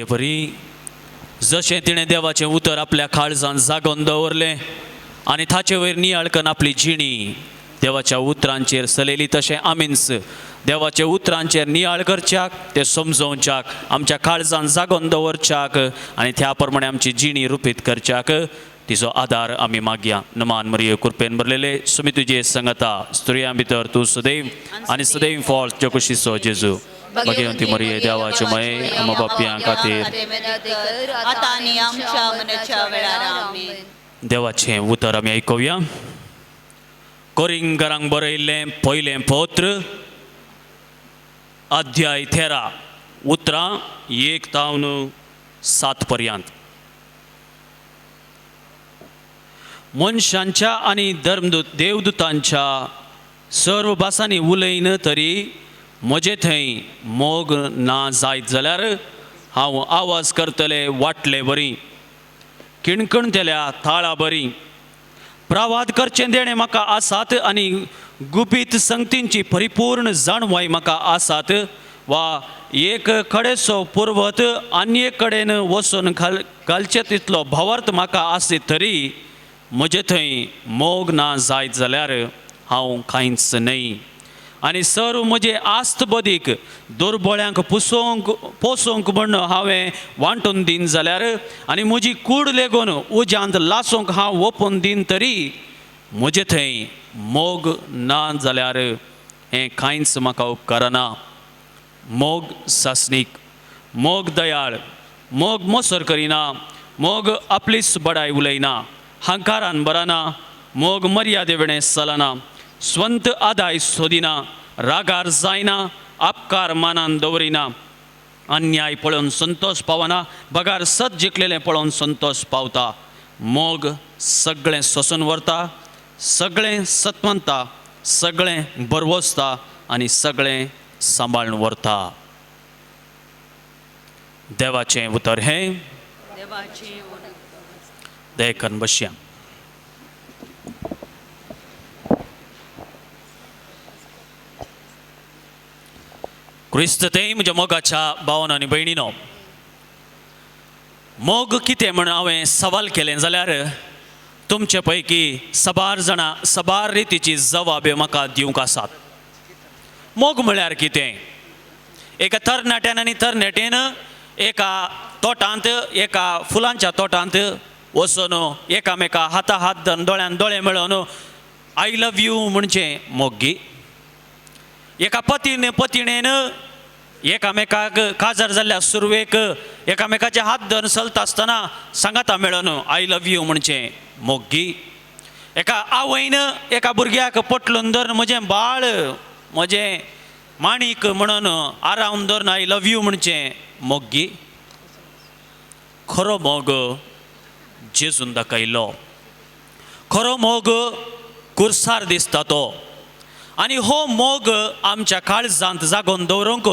बरी जशें तिणें देवाचें उतर आपल्या काळजांत जागोवन दवरलें आनी ताचे वयर नियाळकन आपली जिणी देवाच्या उतरांचेर चलयली, तशें आमीच देवाच्या उतरांचेर नियाळ करच्याक, ते समजोवच्याक, आमच्या काळजांत जागोवन दवरच्याक आनी त्या प्रमाणे आमची जिणी रुपीत करच्याक तिचो आदार आमी मागया. नमान मरिये कृपेन भरलेले सुमी तुजे संगता स्त्रियां भितर तूं सदैव आनी सदैव फॉल चकुशीचो जेजू भगवंती मरिये देवाचे मये आम बापयां खातीर देवाचें उतर आमी आयकुया. कोरिंगरांक बरयल्लें पयलें पत्र अध्याय 13 उतरां 1 तावन 7 पर्यंत. मनशांच्या आनी देवदूतांच्या सर्व भासांनी उलयन तरी म्हजे थंय मोग ना जायत जाल्यार हांव आवाज करतले वाटले बरी, किणकिणतल्या ताळा बरी. प्रवाद करचें देणें म्हाका आसात आनी गुपीत संगतींची परिपूर्ण जाणवाय म्हाका आसात. वा एक कडेचो पुरवत आनी एक कडेन वचून घालचे तितलो भावार्थ म्हाका आसत तरी म्हजे थंय मोग ना जायत जाल्यार हांव कांयच न्हय. आनी सर्व म्हजे आस्त बदीक दुर्बळ्यांक पोसोवंक म्हण हांवें वांटून दीन जाल्यार आनी म्हजी कूड लेगून उज्यांत लासूंक हांव ओपून दीन तरी म्हजे थंय मोग ना जाल्यार हें कांयच म्हाका उपकारना. मोग सासनीक, मोग दयाळ, मोग मोसर करिना, मोग आपलीच बडाय उलयना, हंकारान बराना, मोग मर्यादे वेळें चलना, स्वंत आदाय सोदिना, रागार जायना, आपकार मानान दवरिना, अन्याय पळोवन संतोष पावना, बगार सत जिखलेलें पळोवन संतोष पावता. मोग सगळें सोसून व्हरता, सगळें सत्वंता, सगळें बरवसता आनी सगळें सांबाळून व्हरता. देवाचें उतर हें देखन बसया. क्रिस्त तें म्हज्या मोगाच्या भावांनो आनी भयणीनो, मोग कितें म्हण हांवें सवाल केलें जाल्यार तुमचे पैकी सबार जाणां सबार रितीची जबाब म्हाका दिवंक आसात. मोग म्हळ्यार कितें? एका तरणाट्यान आनी तरणाटेन एका तोटांत, एका फुलांच्या तोटांत वचून एकामेका हाता हात धरून दोळ्यान दोळे मेळोवन आय लव यू म्हणचे मोगी. एका पतिणेन एकामेकाक काजार जाल्ल्या सुरवेक एकामेकाचे हात धरून चलता आसतना सांगाता मेळोन आय लव यू म्हणचे मोगी. एका आवयन एका भुरग्याक पटलून धरून म्हजें बाळ, म्हजें माणीक म्हणून आरावन धरून आय लव यू म्हणचे मोगी. खरो मोग जेजून दाखयलो. खरो मोग कुर्सार दिसता तो. आनी हो मोग आमच्या काळजांत जागोवन दवरूंक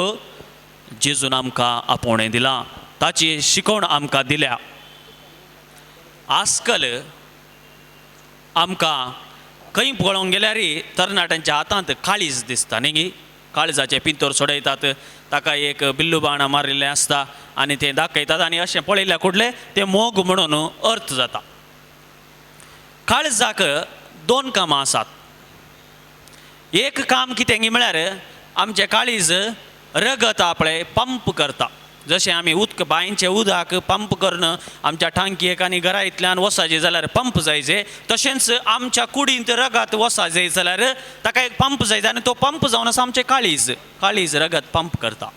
जेजून आमकां आपोवणें दिलां, ताची शिकवण आमकां दिल्या. आजकाल आमकां खंय पळोवंक गेल्यार तरणाट्यांच्या हातांत काळीज दिसता न्ही. काळजाचे पिंतोर सोडयतात, ताका एक बिल्लू बाणां मारिल्लें आसता आनी तें दाखयतात आनी अशें पळयल्या कुडलें तें मोग म्हणून अर्थ जाता. काळजाक 2 कामां आसात. एक काम कितें म्हळ्यार आमचें काळीज रगत आपळे पंप करता. जशें आमी उदक बांयचें उदक पंप करून आमच्या टांकयेक आनी घरांतल्यान वसाचें जाल्यार पंप जायचे, तशेंच आमच्या कुडींत रगत वसा जाय जाल्यार ताका एक पंप जाय आनी तो पंप जावन आसा आमचें काळीज. काळीज रगत पंप करता.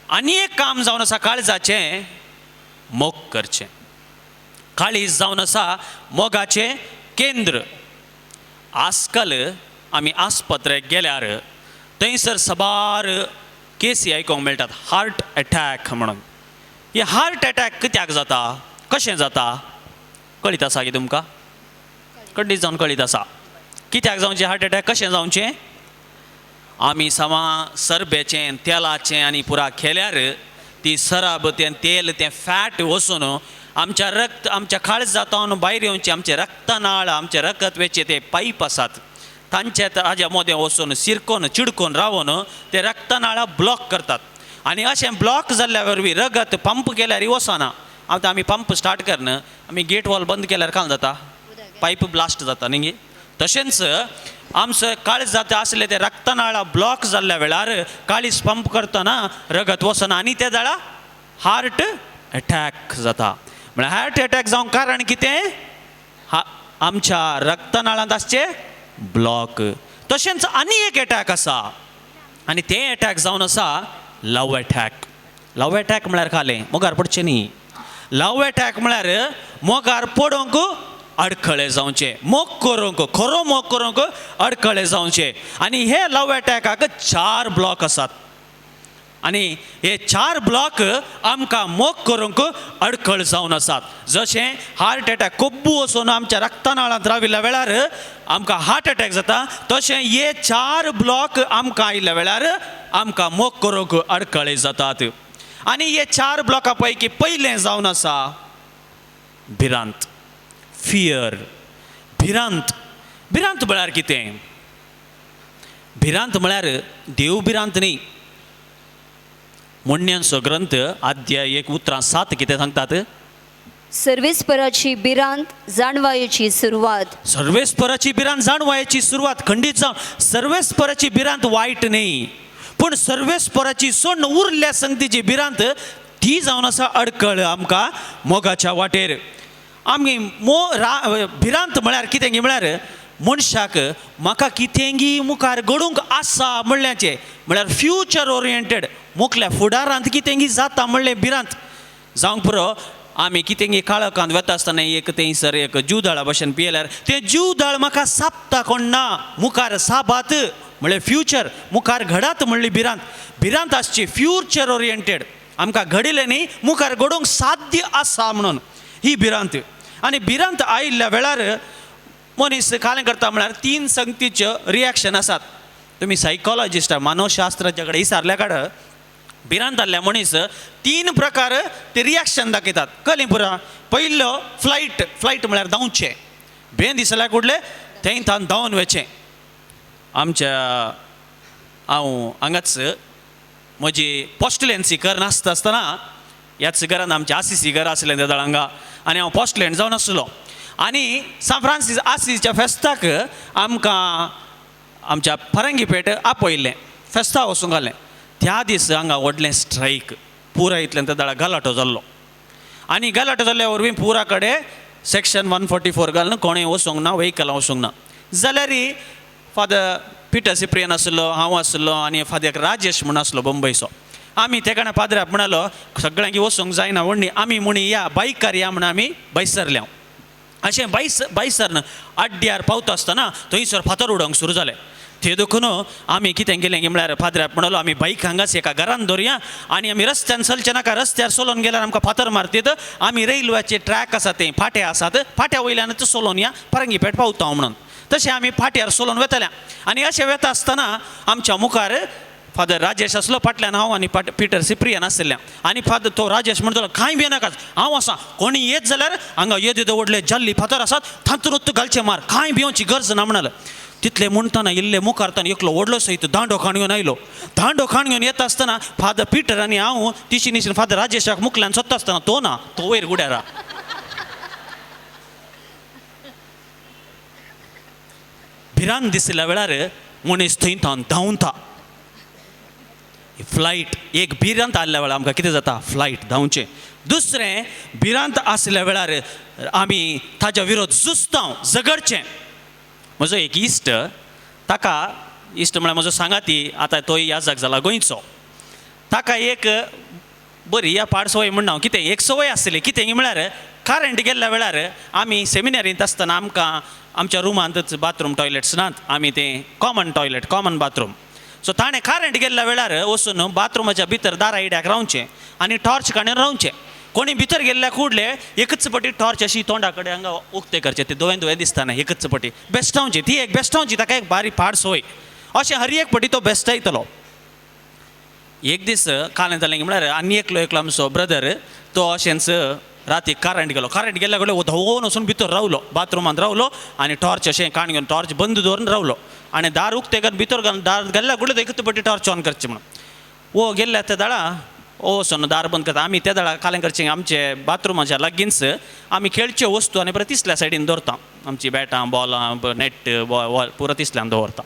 आनी एक काम जावन आसा काळजाचें, मोग करचें. काळीज जावन आसा मोगाचें केंद्र. आजकाल आमी आस्पत्रेक गेल्यार थंयसर सबार केसी आयकोंक मेळटात हार्ट अटॅक म्हणून. हे हार्ट अटॅक कित्याक जाता, कशें जाता कळीत आसा की तुमकां? खंडीत जावन कळीत आसा कित्याक जावचें हार्ट अटॅक, कशें जावचें? आमी सामा सरबेचें तेलाचें आनी पुरा केल्यार ती सरब तें तेल तें फॅट वचून आमच्या रक्त आमच्या काळजांतून भायर येवचें आमचे रक्तनाळ आमचे रगतवेचे ते पायप आसात तांचे हाज्या मदें वचून सिरकोन चिडकोन रावून ते रक्तनाळां ब्लॉक करतात आनी अशें ब्लॉक जाल्ल्या वरवीं रगत पंप केल्यार वचना. आतां आमी पंप स्टार्ट करना, आमी गेट वॉल बंद केल्यार काय जाता, पायप ब्लास्ट जाता न्ही. तशेंच आमचं काळीज जाता आसले ते रक्तनाळा ब्लॉक जाल्ल्या वेळार काळीज पंप करतना रगत वचना आनी त्या जाळा हार्ट अटॅक जाता. म्हळ्यार हार्ट अटॅक जावंक कारण कितें, आमच्या रक्तनाळांत आसचे ब्लॉक. तशेंच आनी एक अटॅक आसा आनी तें अटॅक जावन आसा लव अटॅक. लव अटॅक म्हळ्यार खालें मोगार पडचें न्ही. लव अटॅक म्हळ्यार मोगार पडोवंक अडखळे जावचे, मोग करूंक खरो मोग करूंक अडखळे जावचे. आनी हे लव अटॅकाक 4 ब्लॉक आसात आनी हे 4 ब्लॉक आमकां मोग करूंक अडखळ जावन आसात. जशें हार्ट अटॅक कोब्बू वचून आमच्या रक्तनाळांत राविल्ल्या वेळार आमकां हार्ट अटॅक जाता, तशें हे 4 ब्लॉक आमकां आयिल्ल्या वेळार आमकां मोग करूंक अडखळे जातात. आनी हे 4 ब्लॉका पैकी पयलें जावन आसा भिरांत, फियर. भिरांत, भिरांत म्हळ्यार कितें? भिरांत म्हळ्यार देव भिरांत न्ही. मोडण्यांचो ग्रंथ अध्याय 1 उतरां 7 कितें सांगतात? सर्वेस्पराची भिरांत जाणवायेची सुरवात. सर्वेस्पराची भिरांत जाणवायेची सुरवात. खंडीत जावन सर्वेस्पराची भिरांत वायट न्ही, पूण सर्वेस्पराची सोडून उरल्या संगतीची भिरांत ती जावन आसा अडखळ आमकां मोगाच्या वाटेर. आमी भिरांत म्हळ्यार कितें म्हळ्यार मनशाक म्हाका कितेंगी मुखार घडूंक आसा म्हणल्याचें, म्हळ्यार फ्युचर ओरिएंटेड, मुखल्या फुडारांत कितेंगी जाता म्हणलें भिरांत जावंक पुरो. आमी कितेंगी काळखांत वता आसतना एक थंयसर एक जीवदाळा भशेन पियेल्यार तें जीवदाळ म्हाका सापता कोण ना, मुखार साबात म्हळ्यार फ्युचर, मुखार घडात म्हणली भिरांत. भिरांत आसची फ्युचर ओरिएंटेड, आमकां घडिल्लें न्ही, मुखार घडोवंक साध्य आसा म्हणून ही भिरांत. आनी भिरांत आयिल्ल्या वेळार मनीस कालें करता म्हळ्यार 3 संगतीच्यो रिएक्शन आसात. तुमी सायकॉलॉजिस्ट मानवशास्त्राच्या कडेन विचारल्या काड भिरांत जाल्ल्या मनीस 3 प्रकार ते रिएक्शन दाखयतात. कळ्ळें पुरा? पयलो फ्लायट म्हळ्यार धांवचें, भें दिसल्यार कुडलें थंय थान धांवन वचें. हांव हांगाच म्हजी पोस्टलॅन्सी करनासता आसतना ह्याच घरान आमचें आसीसी घर आसलें त्या दळांगा आनी हांव पोस्टलँड जावन आसलो. आनी सान फ्रांसीस आसीसच्या फेस्ताक आमकां आमच्या फरंगीपेट आपयल्लें, फेस्ताक वचूंक घालें. त्या दीस हांगा व्हडलें स्ट्रायक पुरा इतल्यान त्या दळा गलाटो जाल्लो. आनी गलाटो जाल्ल्या वरवीं पुरा कडेन सेक्शन 144 घालून कोणें वचूंक ना, व्हेकलां वचूंक ना. जाल्यार फादर पिटर सिप्रियन आसलो, हांव आसलो आनी फादर राजेश म्हूण आसलो बंबयचो. आमी ते कारणान पाद्र्याक म्हणालो सगळ्यांक वचूंक जायना व्हडणी, आमी म्हणी या बायकार या म्हण आमी बायसरल्या. अशें बायसरन आड्ड्यार पावता आसतना थंयसर फातर उडोवंक सुरू जालें. ते देखून आमी कितें केलें म्हळ्यार फादराक म्हणलो आमी बायक हांगाच एका घरान दवरया आनी आमी रस्त्यान चलचे नाका, रस्त्यार चलोवन गेल्यार आमकां फातर मारतात. आमी रेल्वेचे ट्रॅक आसा ते फाटे आसात, फाट्या वयल्यानच चलोवन या फरंगीपेट पावता म्हणून. तशें आमी फाट्यार चलोवन वेताल्या. आनी अशें वेता आसतना आमच्या मुखार फादर राजेश आसलो, फाटल्यान हांव आनी पिटर सिप्रियन आसल्या. आनी फादर तो राजेश म्हणटलो कांय भियेनाकात, हांव आसा, कोणी येत जाल्यार हांगा येद व्हडले जल्ली फातर आसात, थांतरूत घालचे मार, कांय भिवची गरज ना म्हणलें. तितले म्हणटना इल्ले मुखारताना एकलो व्हडलो सयत दांडो खाण घेवन आयलो. दांडो खाण घेवन येता आसतना फादर पिटर आनी हांव तिशी निशीन फादर राजेशाक मुखल्यान सोदता आसतना तो ना, तो वयर गुड्यारा. भिरांत दिसल्या वेळार मनीस थंय थावन धांवता. फ्लायट एक भिरांत आसल्या वेळार आमकां कितें जाता, फ्लायट धांवचें. दुसरें भिरांत आसल्या वेळार आमी ताच्या विरोध झुजता, झगडचें. म्हजो एक इश्ट, ताका इश्ट म्हळ्यार म्हजो सांगाती, आतां तो याजाक जाला गोंयचो. ताका एक बरी या पाड संवय म्हणना हांव, कितें एक संवय आसली. कितें म्हळ्यार करंट गेल्ल्या वेळार आमी सेमिनारींत आसतना आमकां आमच्या रुमांतच बाथरूम टॉयलेट्स नात, आमी तें common toilet, common bathroom. So ताणें करंट गेल्ल्या वेळार वचून बाथरुमाच्या भितर दारा इड्याक रावचें आनी टॉर्च काडून रावचें. कोणी भितर गेल्ल्या कुडले एकच पटी टॉर्च अशी तोंडा कडेन हांगा उक्ते करचें, ते दोळे दिसतना एकच पटी बेश्टावची. ती एक बेश्टावची, ताका एक बारी पाड संवय. अशें हर एक पटी तो बेश्टायतलो. एक दीस कालें जालें म्हळ्यार आनी एकलो आमचो ब्रदर, तो अशेंच राती करंट गेलो. करंट गेल्ल्या कडेन धांवून वचून भितर रावलो, बाथरुमांत रावलो आनी टॉर्च अशें काण घेवन टॉर्च बंद दवरून रावलो. आनी दार उक्ते करून भितर घालून दार गेल्ल्या कडेन एकच पटी टॉर्च ऑन करचें म्हणून. वो गेल्ल्या त्या दाळा ओ सोन दार बंद करता आमी त्या दाळा कालेंकरचे आमचे बाथरुमाच्या लागींच आमी खेळच्यो वस्तू आनी परत तिसऱ्या सायडीन दवरता आमची बॅटां बॉलां नेट बॉल पुरो तिसऱ्यान दवरता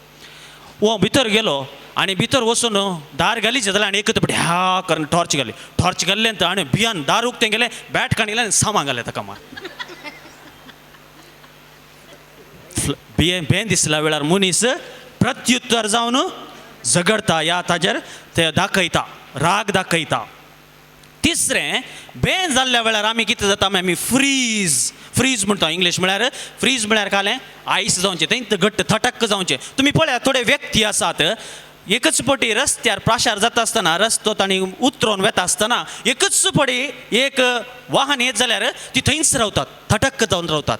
वो भितर गेलो आनी भितर वचून दार घालीचे जाल्यार आनी एकच ह्या करून टॉर्च घाल्ले आनी भियान दार उक्तें गेलें बॅट काडिलें आनी सामान घालें ताका मार भेन दिसल्या वेळार मनीस प्रत्युत्तर जावन झगडता या ताजेर ते दाखयता राग दाखयता तिसरें भेन जाल्ल्या वेळार आमी कितें जाता आमी फ्रीज म्हणटा इंग्लीश म्हळ्यार फ्रीज म्हळ्यार कालें आयस जावचें थंय घट्ट थटक्क जावचें तुमी पळयात थोडे व्यक्ती आसात एकच पटी रस्त्यार प्राशार जाता आसतना रस्तो तांणी उतरोवन वेता आसतना एकच पटी एक वाहन येत जाल्यार ती थंयच रावतात थटक्क जावन रावतात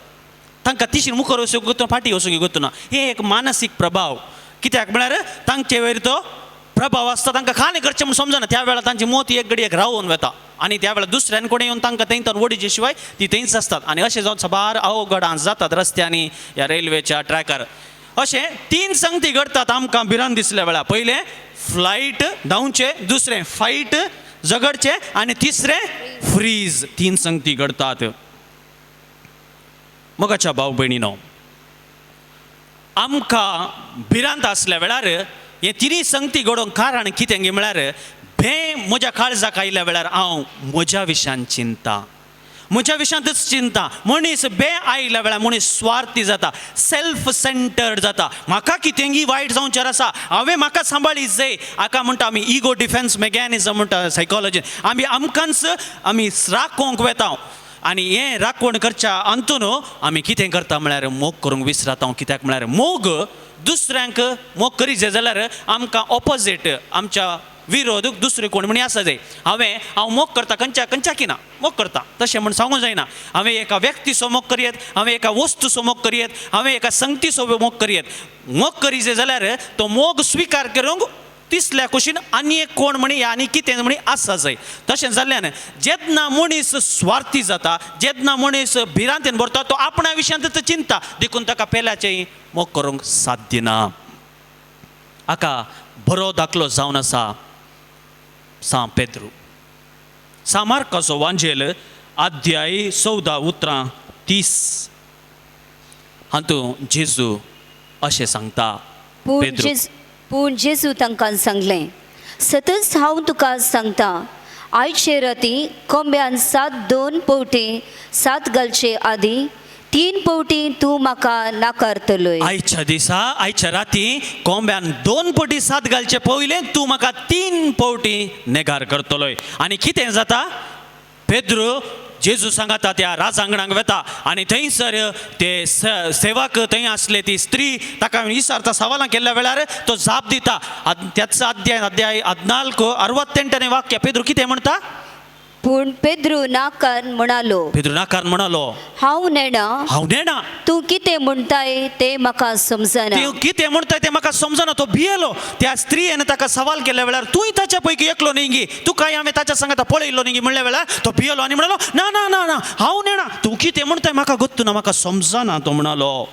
तांकां तिशीर मुखार वचूंक वचून फाटी वचूंक वचूना हे एक मानसीक प्रभाव कित्याक म्हळ्यार तांचे वयर तो प्रभाव आसता तांकां खाणे करचें म्हूण समजना त्या वेळार तांची मोत एक घडयेक रावून वेता आनी त्या वेळार दुसऱ्यान कोणें येवन तांकां थंयच्यान ओडिचे शिवाय ती थंयच आसतात आनी अशें जावन साबार अवघड जातात रस्त्यांनी ह्या रेल्वेच्या ट्रॅकार अशें 3 संगती घडटात आमकां भिरांत दिसल्या वेळार पयलें फ्लायट धांवचें दुसरें फायट झगडचें आनी तिसरें फ्रीज 3 संगती घडटात मोगाच्या भाव भयणीनो आमकां भिरांत आसल्या वेळार हे 3 संगती घडोवंक कारण कितें गे म्हळ्यार भे म्हज्या काळजाक आयल्या वेळार हांव म्हज्या विशयान चिंता म्हज्या विशयांतच चिंता मनीस बे आयल्या वेळार मनीस स्वार्थी जाता सेल्फ सेंटर्ड जाता म्हाका कितेंगी वायट जावचें आसा हांवें म्हाका सांबाळीत जाय हाका म्हणटा आमी इगो डिफेन्स मेकॅनिजम म्हणटा सायकोलॉजीन आमकांच आमी राखोवंक वेता आनी हें राखण करच्या अंतून आमी कितें करता म्हळ्यार मोग करूंक विसरता कित्याक म्हळ्यार मोग दुसऱ्यांक मोग करीत जाल्यार आमकां ऑपोजीट आमच्या विरोधक दुसरें कोण म्हणी आसा जाय हांव मोग करता खंयच्या की ना मोग करता तशें म्हण सांगूंक जायना हांवें एका व्यक्तीचो मोग करियेत हांवें एका वस्तूचो मोग करियेत हांवें एका संगतीचो मोग करीत जाल्यार तो मोग स्विकार करूंक तिसल्या कुशीन आनी एक कोण म्हणी आनी कितें म्हणी आसा जाय तशें जाल्ल्यान जेन्ना मनीस स्वार्थी जाता जेन्ना मनीस भिरांतेन भरता तो आपणा विशयांत चिंता देखून ताका पेल्याचें मोग करूंक साध्य ना हाका बरो दाखलो जावन आसा सा पेद्रू सा मार्काचो वांजेल अध्याय 14 उतरां 30 हातूंत जेजू अशें सांगता पूण जेजू तांकां सांगलें सतत हांव तुका सांगता आयचे राती कोंब्यान 2 पावटी 7 घालचे आदी 3 पावटी तूं म्हाका नाकारतलोय आयच्या दिसा आयच्या राती कोंब्यान 2 पावटी 7 घालचे पयले तूं म्हाका 3 पावटी नेगार करतलोय आनी कितें जाता पेद्रू जेजू सांगता त्या राजांगणाक वेता आनी थंयसर ते सेवक थंय आसले ती स्त्री ताका विचारता सवालां केल्ल्या वेळार तो जाप दिता त्याच अध्याय 14 68 वाक्य पेद्रू कितें म्हणटा पूण पेद्रू नाकार म्हणालो हांव नेणा तूं कितें म्हणटाय तें म्हाका समजना तो भियेलो त्या स्त्रीयेन ताका सवाल केल्ल्या वेळार तूंय ताच्या पैकी एकलो न्ही गी तूं काय हांवें ताच्या सांगता पळयलो न्ही गी म्हणल्या वेळार तो भियेलो आनी म्हणलो ना ना ना ना हांव नेणा तूं कितें म्हणटाय म्हाका गोत्तू ना म्हाका समजना तो म्हणलो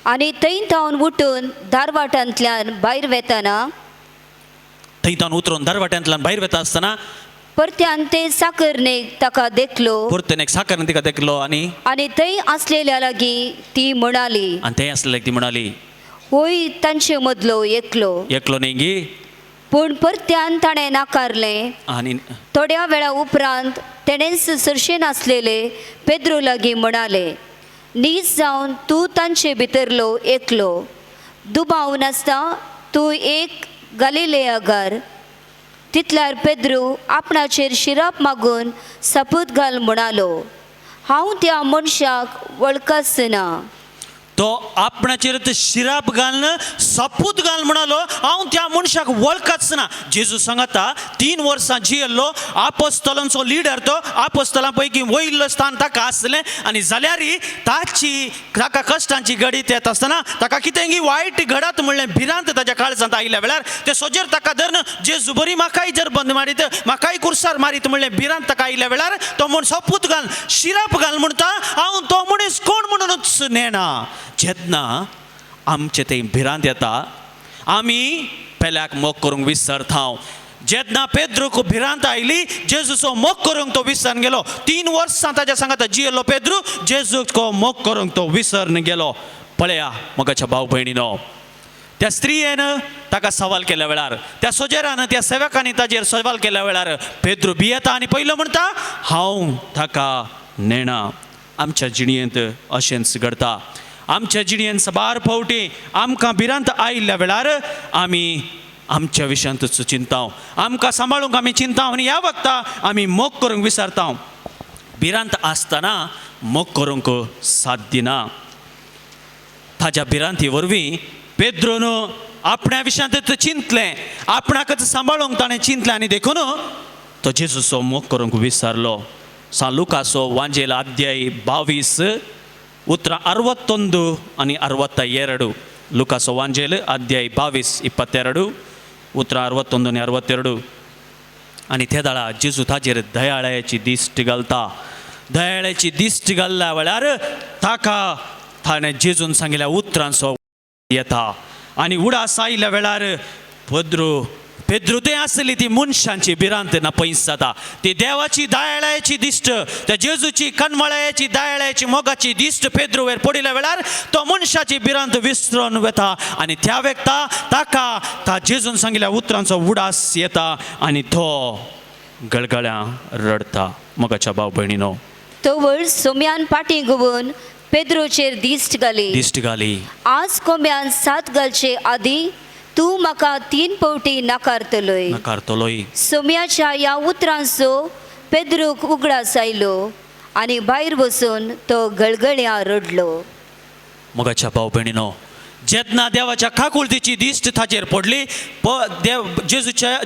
आनी थंयतावन उठून दारवाटांतल्यान भायर वेता आसतना परत्यान ते साकरनेक ताका देखलो आनी थंय आसलेल्या लागीं ती म्हणाली होय तांचे मदलो एकलो न्ही गी पूण परत्यान ताणें नाकारलें आनी थोड्या वेळा उपरांत तेणेंच सरशेन आसलेले पेद्रू लागीं म्हणाले नीज जावन तूं तांचे भितरलो एकलो दुबाव नासता तूं एक गलिलेयाकार तितल्यार पेद्रू आपणाचेर शिराप मागून सपूत घाल म्हणालो हांव त्या मनशाक वळखच ना तो आपणाचेर शिराप घालन सपूत घाल म्हणालो हांव त्या मनशाक वळखच ना जेजू सांगता 3 वर्सां जियेल्लो आपोस्तलांचो लिडर तो आपोस्तलां पैकी वयल्लो स्थान ताका आसलें आनी जाल्यार ताका कश्टांची घडीत येता आसतना ताका कितेंगी वायट घडत म्हणलें भिरांत ताच्या काळजांत आयल्या वेळार ते सोजेर ताका धरून जेजू बरी म्हाकाय जर बंद मारीत म्हाकाय कुर्सार मारीत म्हणलें भिरांत ताका आयल्या वेळार तो म्हण सपूत घाल शिराप घाल म्हणटा हांव तो मनीस कोण म्हणूनच नेना जेन्ना आमचे थंय भिरांत येता आमी पेल्याक मोग करूंक विसरता जेन्ना पेद्रूक भिरांत आयली जेजूचो मोग करूंक तो विसरून गेलो 3 वर्सां ताच्या सांगात जियेलो पेद्रू जेजूचो मोग करूंक तो विसरून गेलो पळया मोगाच्या भाव भयणीनो त्या स्त्रियेन ताका सवाल केल्या वेळार त्या सोजेरान त्या सेवकांनी ताजेर सवाल केल्या वेळार पेद्रू भियेता आनी पयलो म्हणटा हांव ताका नेणा आमच्या जिणयेंत अशेंच घडता आमच्या जिणयेंत साबार फावटी आमकां भिरांत आयिल्ल्या वेळार आमी आमच्या विशयांतूच चिंताव आमकां सांबाळूंक आमी चिंताव आनी ह्या वखदां आमी मोग करूंक विसरता भिरांत आसतना मोग करूंक साध्य ना ताच्या भिरांती वरवीं पेद्रोन आपण्या विशयांतूच चिंतलें आपणाकच सांबाळूंक ताणें चिंतलें आनी देखून तो जेजूचो मोग करूंक विसरलो सा लुकाचो वांजेल अध्याय 22 उतरां 61 आनी 62 लुकाचो वांजेल अध्याय 22 22 उतरां 61 आनी 62 आनी त्या दाळा जेजू ताजेर दयाळ्याची दिश्ट घालता दयाळ्याची दिश्ट घालल्या वेळार ताका ताणें जेजून सांगिल्ल्या उतरांचो येता आनी उडास आयिल्ल्या वेळार पेद्रू तें आसली ती मनशांची भिरांत ना पयस जाता ती देवाची दयाळ्याची दिश्ट त्या जेजूची कणमळ्याची दयाळ्याची मोगाची दिश्ट पेद्रूवेर पडिल्ल्या वेळार तो मनशाची भिरांत विसरून वता आनी त्या वेळा ताका ता जेजून सांगिल्ल्या उतरांचो उडास येता आनी तो गळगळ्यां रडता मोगाच्या भाव भयणीनो तो वळ सोम्यान फाटीं घुंवून पेद्रोचेर दिश्ट घाली आज कोंब्यान 7 घालचे आदी तूं म्हाका 3 फावटी नाकारतलोय सोम्याच्या ह्या उतरांचो पेद्रूक उगडास आयलो आनी भायर बसून तो गळगळ्यां रडलो मोगाच्या भाव भयणीनो जेन्ना देवाच्या काकुळतीची दिश्ट ताजेर पडली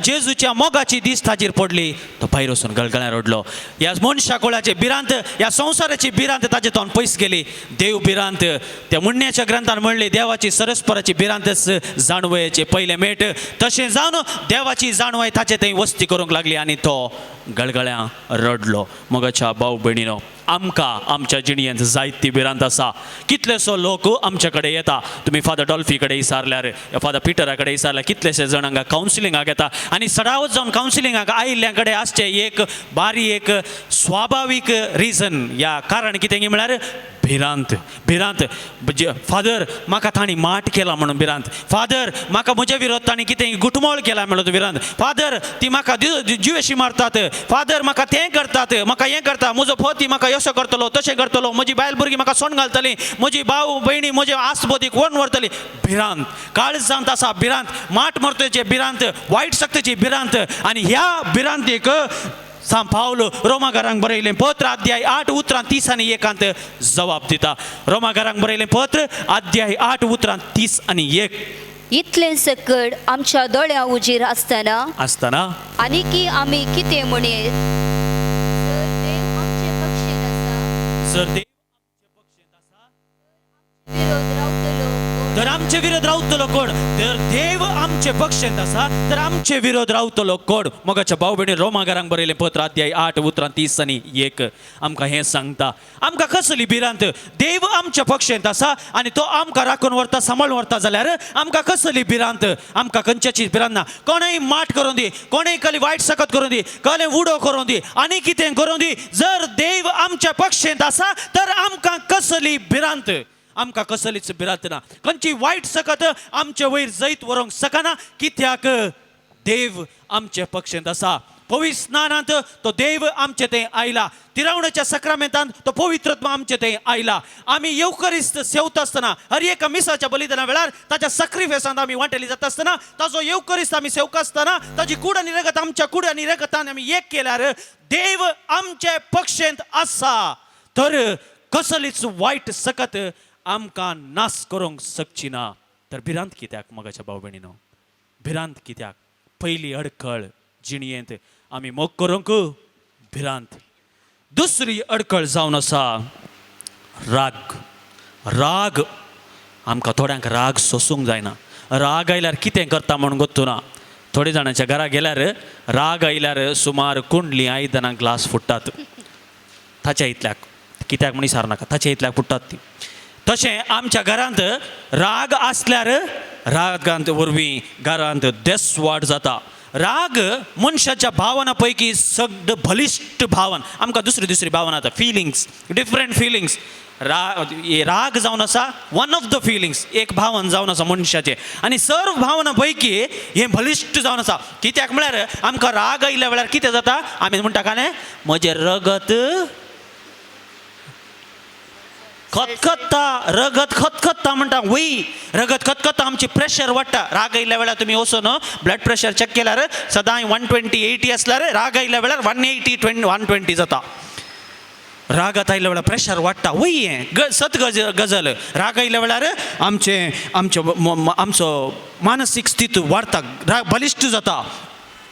जेजूच्या मोगाची दिश्ट ताजेर पडली तो भायर वचून गळगळ्यां रडलो ह्या मनशा कुळाची भिरांत ह्या संवसाराची भिरांत ताजे तोंड पयस गेली देव भिरांत त्या मुन्याच्या ग्रंथान म्हणली देवाची सरस्पराची भिरांतच जाणवयेचे पयले मेट तशें जावन देवाची जाणवाय ताचे थंय वस्ती करूंक लागली आनी तो गळगळ्यां रडलो मोगाच्या भाव भयणीनो आमकां आमच्या जिणयेंत जायती भिरांत आसा कितलेसो लोक आमचे कडेन येता तुमी फादर डॉल्फी कडेन विचारल्यार फादर पिटरा कडेन विचारल्यार कितलेशे जाणांक कावन्सिलिंगाक येता आनी सडावत जावन कावन्सिलिंगाक आयिल्ल्या कडेन आसचें एक बारीक स्वाभावीक रिजन ह्या कारण कितें म्हळ्यार भिरांत फादर म्हाका ताणी माट केला म्हणून भिरांत फादर म्हाका म्हज्या विरोध ताणी कितें गुटमोळ केला म्हणून भिरांत फादर ती म्हाका जिवेशी मारतात फादर म्हाका तें करतात म्हाका हें करता म्हजो पती म्हाका असो करतलो तशें करतलो म्हजी बायल भुरगीं म्हाका सोन घालतली म्हजी भाव भयणी म्हजे आसबोदी कोण व्हरतली भिरांत काळजांत आसा भिरांत माट मरतेची भिरांत वायट शक्तीची भिरांत आनी ह्या भिरांतीक सांग पावलो रोमाकारांक बरयलें पत्र अध्याय 8 उतरां 30 आनी 1 जवाब दिता रोमाकारांक बरयलें पत्र अध्याय 8 उतरां 30 आनी 1 इतलें सकट आमच्या दोळ्या उजीर आसतना आनी की आमी कितें म्हणयत जर देव तर आमचे विरोध रावतलो कोण तर देव आमचे पक्षेंत आसा तर आमचे विरोध रावतलो कोण मोगाच्या भाव भयणी रोमाकारांक बरयलें पत्र अध्याय 8 उतरां 30 आनी 1 आमकां हें सांगता आमकां कसली भिरांत देव आमच्या पक्षेंत आसा आनी तो आमकां राखून व्हरता सांबाळून व्हरता जाल्यार आमकां कसली भिरांत आमकां खंयच्याची भिरांत ना कोणेय माट करूं दी कोणेय कली वायट सकत करूं दी कले उडो करूं दी आनी कितें करूं दी जर देव आमच्या पक्षेंत आसा तर आमकां कसली भिरांत आमकां कसलीच भिरांत ना खंयची वायट सकत आमचे वयर जैत व्हरूंक शकना कित्याक देव आमचे पक्षेंत आसा पवित्र स्नानांत तो देव आमचे थंय आयला तिरावणेच्या सक्रामेंतांत तो पवित्रत्मा आमचे थंय आयला आमी येवकरिस्त सेवता आसतना हर एका मिसाच्या बलिदाना वेळार ताच्या सॅक्रिफायसांत आमी वांटेली जाता आसतना ताजो येवकरिस्त आमी सेवका आसतना ताजी कूड आनी रगत आमच्या कूड आनी रगतान आमी एक केल्यार देव आमचे पक्षेंत आसा तर कसलीच वायट सकत आमकां नास करूंक शकची ना तर भिरांत कित्याक मोगाच्या भाव भयणीनो भिरांत कित्याक पयली अडखळ जिणयेंत आमी मोग करूंक भिरांत दुसरी अडखळ जावन आसा राग आमकां थोड्यांक राग सोसूंक जायना राग आयल्यार कितें करता म्हणून गोत्तू ना थोडे जाणांच्या घरा गेल्यार राग आयल्यार सुमार कुंडली आयदनां ग्लास फुट्टात ताच्या इतल्याक कित्याक म्हण विचारनाका ताच्या इतल्याक फुट्टात ती तशें आमच्या घरांत राग आसल्यार रागांत वरवीं घरांत देसवाड जाता राग मनशाच्या भावनापैकी सगळं बलिष्ठ भावन आमकां दुसरी दुसरी भावना आतां फिलिंग्स डिफरंट फिलिंग्स राग जावन आसा वन ऑफ द फिलिंग्स एक भावन जावन आसा मनशाचे आनी सर्व भावना पैकी हे बलिश्ट जावन आसा कित्याक म्हळ्यार आमकां राग आयिल्ल्या वेळार कितें जाता आमी म्हणटा काय म्हजें रगत खतखत्ता म्हणटा वय रगत खतखत्ता आमचे प्रेशर वाडटा राग आयिल्ल्या वेळार तुमी वचून ब्लड प्रेशर चॅक केल्यार सदां 120/80 आसल्यार राग आयिल्ल्या वेळार 180/120 जाता रागात आयिल्ल्या वेळार प्रेशर वाडटा वय हें सत गजल राग आयिल्ल्या वेळार आमचो मानसीक स्थिती वाडटा बलिश्ट जाता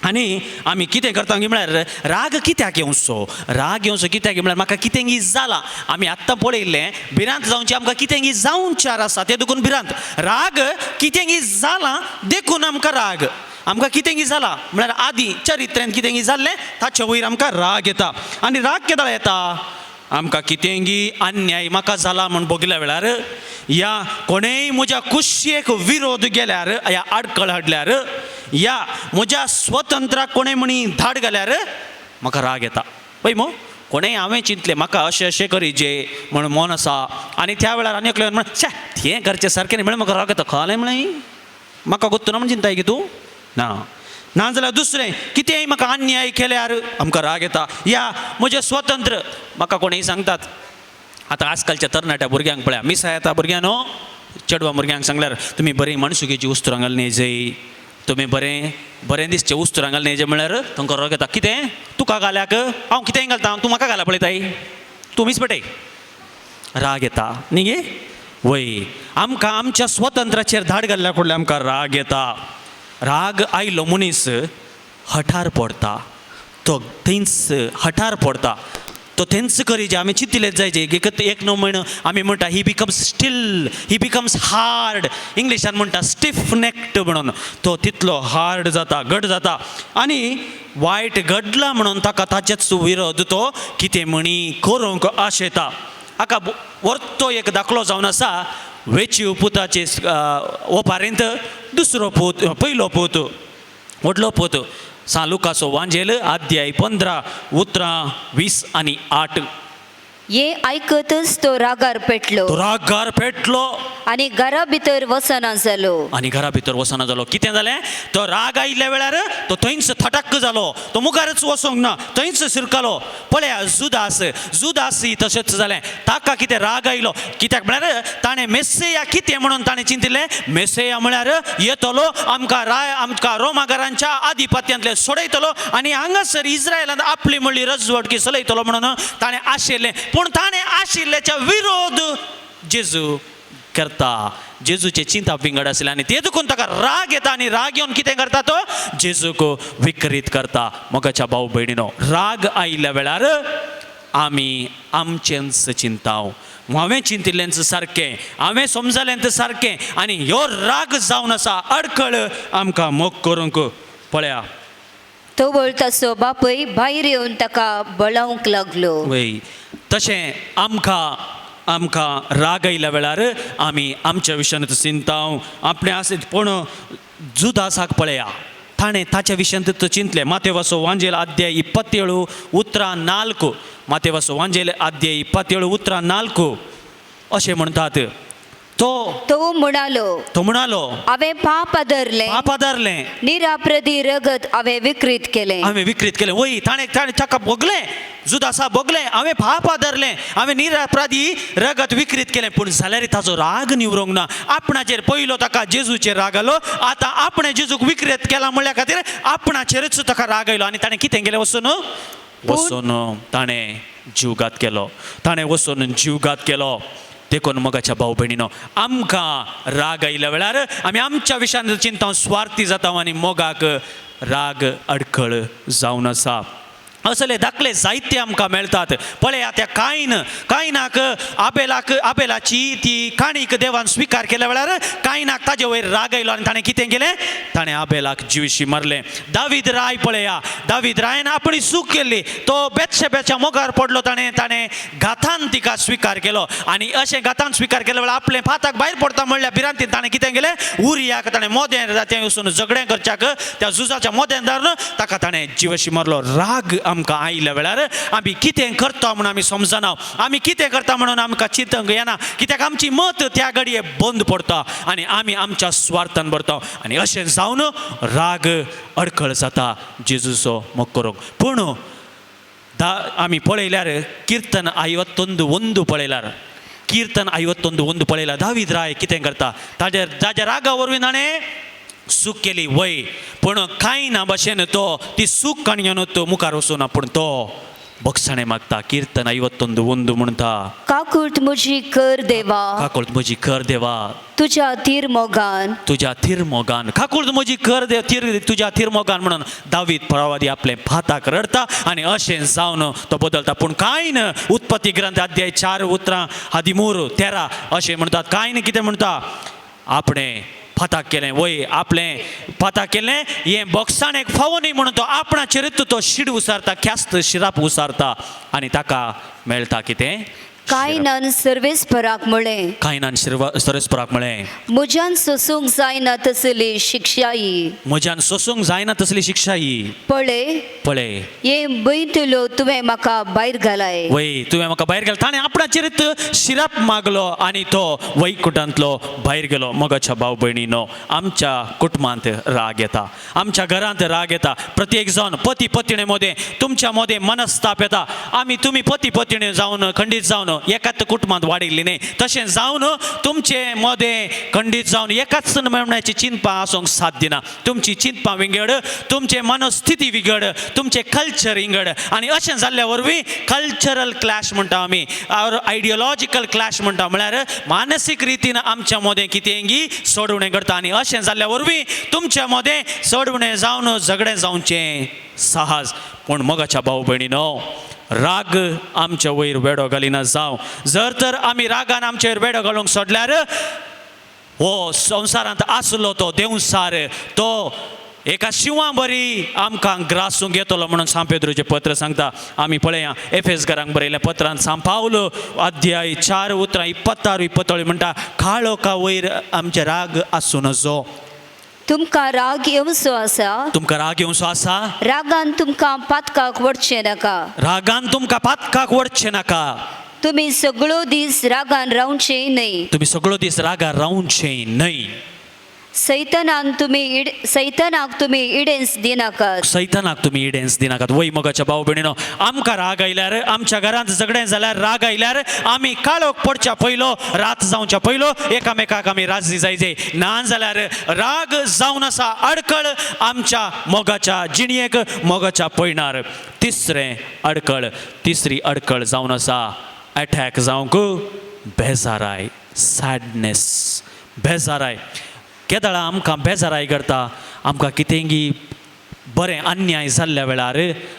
आनी आमी कितें करता म्हळ्यार राग कित्याक येवचो राग येवचो कित्याक म्हळ्यार म्हाका कितेंगी जाला आमी आत्तां पळयल्लें भिरांत जावची आमकां कितेंगी जावंचार आसा तें देखून भिरांत राग कितेंगी जालां देखून आमकां राग आमकां कितेंगी जाला म्हळ्यार आदी चरित्रांत कितेंगी जाल्लें ताचे वयर आमकां राग येता आनी राग केदां येता आमकां कितेंगी अन्याय म्हाका जाला म्हूण बगल्या वेळार या कोणेय म्हज्या कुशीक विरोध गेल्यार या आडखळ हाडल्यार या म्हज्या स्वतंत्राक कोणें म्हणी धाड घाल्यार म्हाका राग येता पळय मो कोणेय हांवें चिंतलें म्हाका अशें अशें करीजे म्हणून मन आसा आनी त्या वेळार आनी एकल्यान म्हण छे हें करचें सारकें न्ही म्हळ्यार म्हाका राग येता कळ्ळें म्हळें म्हाका गोत्तू ना म्हण चिंताय की तूं ना नाजाल्यार दुसरें कितेंय म्हाका अन्याय केल्यार आमकां राग येता या म्हजें स्वतंत्र म्हाका कोणेय सांगतात आतां आजकालच्या तरणाट्या भुरग्यांक पळया मिसा येता भुरग्यां न्हू चेडवां भुरग्यांक सांगल्यार तुमी बरीं मणसुगेची उस्तरां घालून येजय तुमी बरें दिसचें उस्तरां घालून येजय म्हळ्यार तांकां राग येता कितें तुका घाल्याक हांव कितेंय घालता तूं म्हाका घाला पळयताय तूं मिसपटय राग येता न्ही गे वय आमकां आमच्या स्वतंत्राचेर धाड घाल्ल्या कडल्यान आमकां राग येता राग आयलो मनीस हठार पडटा तो थंयच हठार पडटा तो थंयच करी जे आमी चिंतलेच जायचे एक णव म्हयनो आमी म्हणटा ही बिकम्स हार्ड इंग्लिशान म्हणटा स्टिफ नेक्ड म्हणून तो तितलो हार्ड जाता घट जाता आनी वायट घडला म्हणून ताका ताचेच विरोध तो कितें म्हणी करूंक आशेता हाका वर्तो एक दाखलो जावन आसा वेचीव पुताचे ओपारेंत दुसरो पूत पयलो पूत व्हडलो पूत सान लुकाचो वांजेल अध्याय 15 उतरां 20 आनी 8 हे आयकतच तो रागार पेटलो आनी घरा भितर वसना जालो कितें जालें तो राग आयिल्ल्या वेळार तो थंयच थटक्क जालो तो मुखारच वचोंक ना थंयच शिरकलो पळया जुदास तशेंच जालें ताका कितें राग आयलो कित्याक म्हळ्यार ताणें मेस्सेया कितें म्हणून ताणें चिंतिल्लें मेस्सेया म्हळ्यार येतलो आमकां रोमागरांच्या आधिपत्यांतले सोडयतलो आनी हांगासर इस्रायलांत आपली म्हणली रजवटकी चलयतलो म्हणून ताणें आशिल्लें पूण ताणें आशिल्ल्याच्या विरोध जेजू करता जेजूचे चिंता विंगड आसले आनी ते देखून ताका राग येता आनी राग येवन कितें करता तो जेजूक विकृत करता मोगाच्या भाव भयणीनो राग आयिल्ल्या वेळार आमी आमचेंच चिंताव हांवें चिंतिल्लेंच सारकें हांवें समजलेंच सारकें आनी ह्यो राग जावन आसा अडखळ आमकां मोग करूंक पळया तो वळतासो बापूय भायर येवन ताका बळावंक लागलो वय तशें आमकां राग आयिल्ल्या वेळार आमी आमच्या विशयांत चिंताव आपणे आसत पूण जुदासाक पळया ताणें ताच्या विशयांत चिंतलें मातेवाचो वांजेल अध्याय 27 उतरां 4 मातेवाचो वांजेल अध्याय 27 उतरां 4 अशें म्हणटात तो म्हणालो हांवें पाप आदरलें निरापराधी रगत हांवें विकृत केलें वय ताणें ताका भोगलें जुदासा भोगलें हांवें पाप आदरलें हांवें निरापराधी रगत विकृत केलें पूण जाल्यार ताचो राग निवरोंक ना आपणाचेर पयलो ताका जेजूचेर राग आयलो आतां आपणें जेजूक विकृत केला म्हणल्या खातीर आपणाचेरच ताका राग आयलो आनी ताणें कितें केलें वचून ताणें जीवघात केलो देखून मोगाच्या भाव भयणीनो आमकां राग आयिल्ल्या वेळार आमी आमच्या विशयान चिंता स्वार्थी जाता आनी मोगाक राग अडखळ जावन आसा असले दाखले जायते आमकां मेळटात. पळया त्या कायनाक आबेलाची ती काणीक देवान स्विकार केल्या वेळार कायनाक ताजे वयर राग आयलो आनी ताणें कितें केलें, ताणें आबेलाक जिवीशी मारलें. दावीद राय पळया, दावीद रायन आपणी चूक केल्ली, तो बेतशेब्याच्या मोगार पडलो, ताणें गाथान तिका स्विकार केलो आनी अशें गाथान स्विकार केल्या वेळार आपलें फाताक भायर पडटा म्हणल्या भिरांतीन ताणें कितें केलें, उरियाक ताणें मोदें रातें वचून झगडें करच्याक त्या झुजाच्या मोदें धरून ताका ताणें जिवीशी मारलो. राग आमकां आयल्या वेळार आमी कितें करता म्हणून आमी समजना, आमी कितें करता म्हणून आमकां चिंतूंक येना, कित्याक आमची मत त्या घडये बंद पडटा आनी आमी आमच्या स्वार्थान भरता आनी अशें जावन राग अडखळ जाता जेजूचो मोग करूंक. पूण आमी पळयल्यार कीर्तन 51 पळयल्यार दावीद राय कितें करता, ताज्या रागा वरवीं ताणें सूख केली वय, पूण कांय ना भशेन तो ती सूख काणयोनूच मुखार वचूना, पूण तो बक्षाणें मागता. कीर्तन 51 म्हणटा, काकूट म्हजी कर देवा, काकूट म्हजी कर देवा, तुझ्या तीर मोगान काकूट म्हजी कर तुझ्या तीर मोगान म्हणून दावीद प्रवादी आपले भाताक रडता आनी अशें जावन तो बदलता. पूण कायन उत्पत्ती ग्रंथ अध्याय 4 उतरां 13 अशें म्हणटात. कायन कितें म्हणटा, आपणें फाताक केलें वय, आपलें फाताक केलें हें बोगसाणेक फावो न्ही म्हणून तो आपणाचेरूच तो शीड उसारता, ख्यास्त शिराप उसारता आनी ताका मेळटा कितें, कायनान सर्वेस्पराक म्हळें, कायनान सर्वेस्पराक म्हळें, म्हज्यान सोसूंक जायना तसली शिक्षा ही, म्हज्यान सोसूंक जायना तसली शिक्षा ही. पळय हे बैतलो तुवें म्हाका भायर घालाय, वय तुवें म्हाका भायर गेलो. ताणें आपणाचेरूच शिराप मागलो आनी तो वैकुंठांतलो भायर गेलो. मोगाच्या भाव भयणीनो, आमच्या कुटुंबांत राग येता, आमच्या घरांत राग येता. प्रत्येक जावन पती पत्नी मदें तुमच्या मदें मनस्ताप येता. तुमी पती पत्नी जावन खंडीत जावन एकाच कुटुंबांत वाडिल्ली न्ही, तशें जावन तुमचे मदें खंडीत जावन एकाच मेळण्याची चिंतपां आसूंक साध्य ना. तुमची चिंतपां विंगड, तुमचे मनस्थिती विंगड, तुमचे कल्चर विंगड आनी अशें जाल्ल्या वरवीं कल्चरल क्लॅश म्हणटा आमी, आयडियोलॉजिकल क्लॅश म्हणटा, म्हळ्यार मानसीक रितीन आमच्या मदें कितेंगी सोडवणें घडटा आनी अशें जाल्ल्या वरवीं तुमच्या मदें सोडवणें जावन झगडें जावचें साहस. पूण मोगाच्या भाव भयणीनो, राग आमच्या वयर वेडो घालिना जावं. जर तर आमी रागान आमच्या वयर वेडो घालूंक सोडल्यार हो संवसारांत आसलो तो देंवसार तो एका शिवां बरी आमकां ग्रासूंक येतलो म्हणून सांपेद्रूचें पत्र सांगता. आमी पळया एफेसकारांक बरयल्या पत्रांत सांपावलो अध्याय 4 उतरां 26-27 म्हणटा, काळोखा वयर आमचे राग आसूं नजो. तुमकां राग येवचो आसा, रागान तुमकां पातकाक वडचें नाका, तुमी सगळो दीस रागान रावचें न्हय, सैतानाक तुमी इडेन्स दिनाकात. वय मोगाच्या भाव भयणीनो, आमकां राग आयल्यार, आमच्या घरांत झगडें जाल्यार, राग आयल्यार आमी काळोख पडच्या पयलो, रात जावच्या पयलो एकामेकाक आमी राजी जायचे. ना जाल्यार राग जावन आसा अडखळ आमच्या मोगाच्या जिणयेक, मोगाच्या पयणार. तिसरी अडखळ जावन आसा अटॅक जावंक बेजाराय, सॅडनेस, बेजाराय. केदाळा आमकां बेजाराय करता, आमकां कितेंगी बरें अन्याय जाल्ल्या वेळार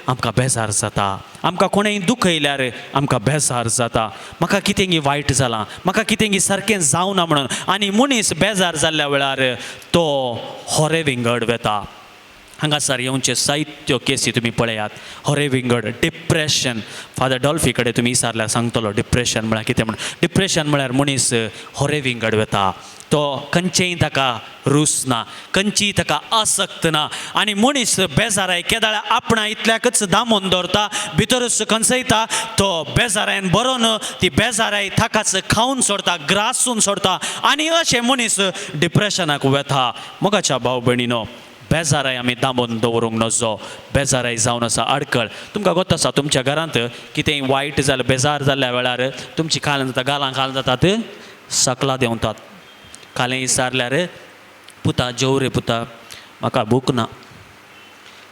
आमकां बेजार जाता, आमकां कोणेंय दुखयल्यार आमकां बेजार जाता, म्हाका कितेंगी वायट जालां, म्हाका कितेंगी सारकें जावना म्हणून. आनी मनीस बेजार जाल्ल्या वेळार तो होरे विंगड वेता. हांगासर येवचे साहित्य केसी तुमी पळयात. होरे विंगड, डिप्रेशन. फादर डॉल्फी कडेन तुमी विचारल्यार सांगतलो डिप्रेशन म्हळ्यार कितें म्हणून. डिप्रेशन म्हळ्यार मनीस होरे विंगड वेता. तो खंयचेय ताका रूस ना, खंयचीय ताका आसक्त ना आनी मनीस बेजाराय केदाळ्या आपणा इतल्याकच दामोन दवरता, भितरूच खंचयता. तो बेजारायन बरोन ती बेजाराय ताकाच खावन सोडता, ग्रासून सोडता आनी अशें मनीस डिप्रेशनाक वेता. मोगाच्या भाव भयणीनो, बेजाराय आमी दामोन दवरूंक नजो. बेजाराय जावन आसा अडखळ. तुमकां गोत आसा तुमच्या घरांत कितेंय वायट जालें, बेजार जाल्ल्या वेळार तुमची गालां काल जातात, सकला देंवतात. कालें विचारल्यार पुता जेव रे पुता, म्हाका भूक ना.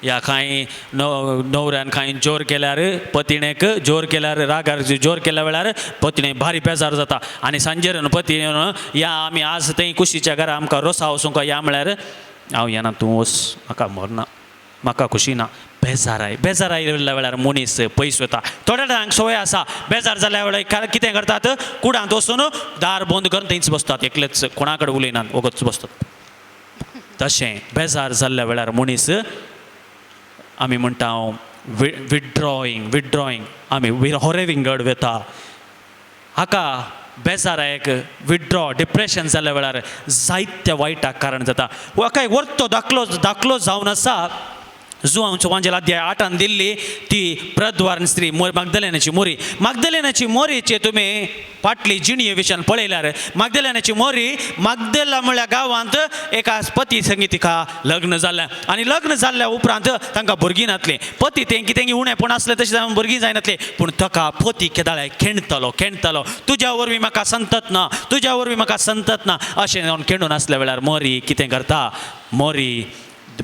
या कांय न्हवऱ्यान कांय जोर केल्यार पत्नीक, जोर केल्यार रागार जोर केल्या वेळार पत्नी भारी बेजार जाता आनी सांजेर पत्नी या आमी आज थंय कुशीच्या घरा आमकां रोसा वचूंक या म्हळ्यार हांव येना, तूं वच, म्हाका मरना, म्हाका खुशी ना. बेजार आयल्या वेळार मनीस पयस वता. थोड्या जाणांक संवय आसा बेजार जाल्या वेळार कितें करतात, कुडांत वचून दार बंद करून थंयच बसतात, एकलेच कोणा कडेन उलयनात वगत बसतात. तशें बेजार जाल्ल्या वेळार मनीस आमी म्हणटा विथड्रॉईंग आमी होरे विंगड वता. हाका बेजाराक विथड्रॉ डिप्रेशन जाल्ल्या वेळार जायत्या वायटाक कारण जाता. काय वर्तो दाखलो जावन आसा जो आमचो वांजेल अध्याय 8 दिल्ली ती प्रद्वारण स्त्री मागदलेनाची मोरीचे तुमी फाटली जिणये विशयान पळयल्यार मागदलेनाची मोरी मागदला म्हणल्या गांवांत एका पती संगी तिका लग्न जाल्लें आनी लग्न जाल्ल्या उपरांत तांकां भुरगीं नातलीं. पती तेंगे उणेपण आसलें तशें जावन भुरगीं जायनातलीं. पूण ताका पती केदाळे खेणतलो तुज्या वरवीं म्हाका संतत ना अशें जावन खेणून आसल्या वेळार मोरी कितें करता,